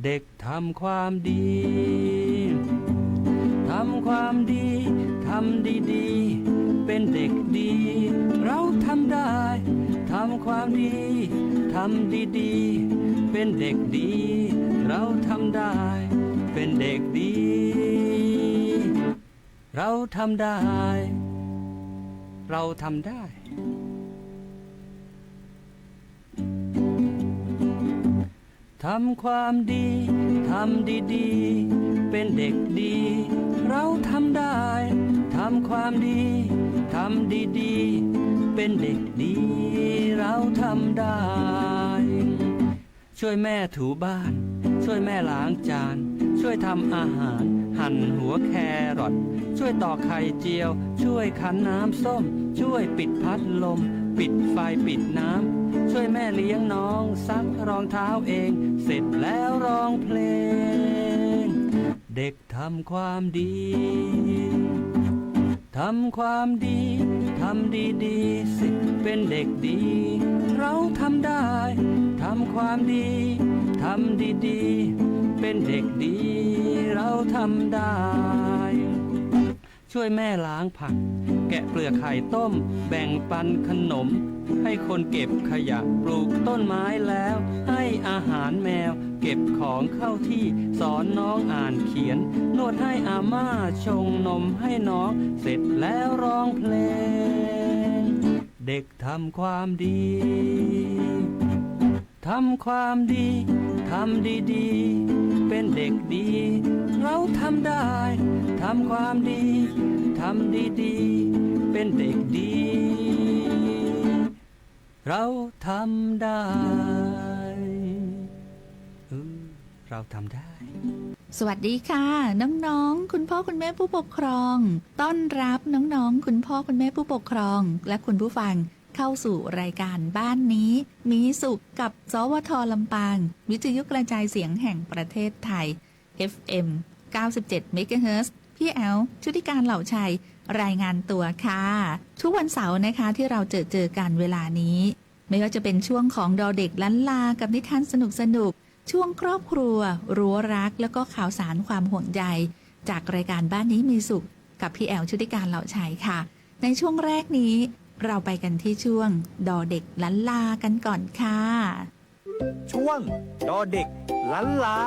Speaker 19: เด็กทำความดีทำความดีทำดีๆเป็นเด็กดีเราทำได้ทำความดีทำดีๆเป็นเด็กดีเราทำได้เป็นเด็กดีเราทำได้เราทำได้ทำความดีทำดีๆเป็นเด็กดีเราทำได้ทำความดีทำดีๆเป็นเด็กดีเราทำได้ช่วยแม่ถูบ้านช่วยแม่ล้างจานช่วยทำอาหารหั่นหัวแครอทช่วยตอกไข่เจียวช่วยคั้นน้ำส้มช่วยปิดพัดลมปิดไฟปิดน้ำช่วยแม่เลี้ยงน้องซักรองเท้าเองเสร็จแล้วร้องเพลงเด็กทำความดีทำความดีทำดีๆสิเป็นเด็กดีเราทำได้ทำความดีทำดีๆเป็นเด็กดีเราทำได้ช่วยแม่ล้างผักแกะเปลือกไข่ต้มแบ่งปันขนมให้คนเก็บขยะปลูกต้นไม้แล้วให้อาหารแมวเก็บของเข้าที่สอนน้องอ่านเขียนนวดให้อาม่าชงนมให้น้องเสร็จแล้วร้องเพลงเด็กทำความดีทำความดีทำดีๆเป็นเด็กดีเราทำได้ทำความดีทำดีๆเป็นเด็กดีเราทำได้เราทำได้
Speaker 3: สวัสดีค่ะน้องๆคุณพ่อคุณแม่ผู้ปกครองต้อนรับน้องๆคุณพ่อคุณแม่ผู้ปกครองและคุณผู้ฟังเข้าสู่รายการบ้านนี้มีสุขกับสวท.ลำปางวิทยุกระจายเสียงแห่งประเทศไทย FM 97 เมกะเฮิรตซ์พี่แอลชุติการเหล่าชัยรายงานตัวค่ะทุกวันเสาร์นะคะที่เราเจอกันเวลานี้ไม่ว่าจะเป็นช่วงของดอเด็กล้านลากับนิทานสนุกช่วงครอบครัวรั้วรักแล้วก็ข่าวสารความห่วงใยจากรายการบ้านนี้มีสุขกับพี่แอลชุติการเหล่าชัยค่ะในช่วงแรกนี้เราไปกันที่ช่วงดอเด็กล้านลากันก่อนค่ะ
Speaker 15: ช่วงดอเด็กล้านลา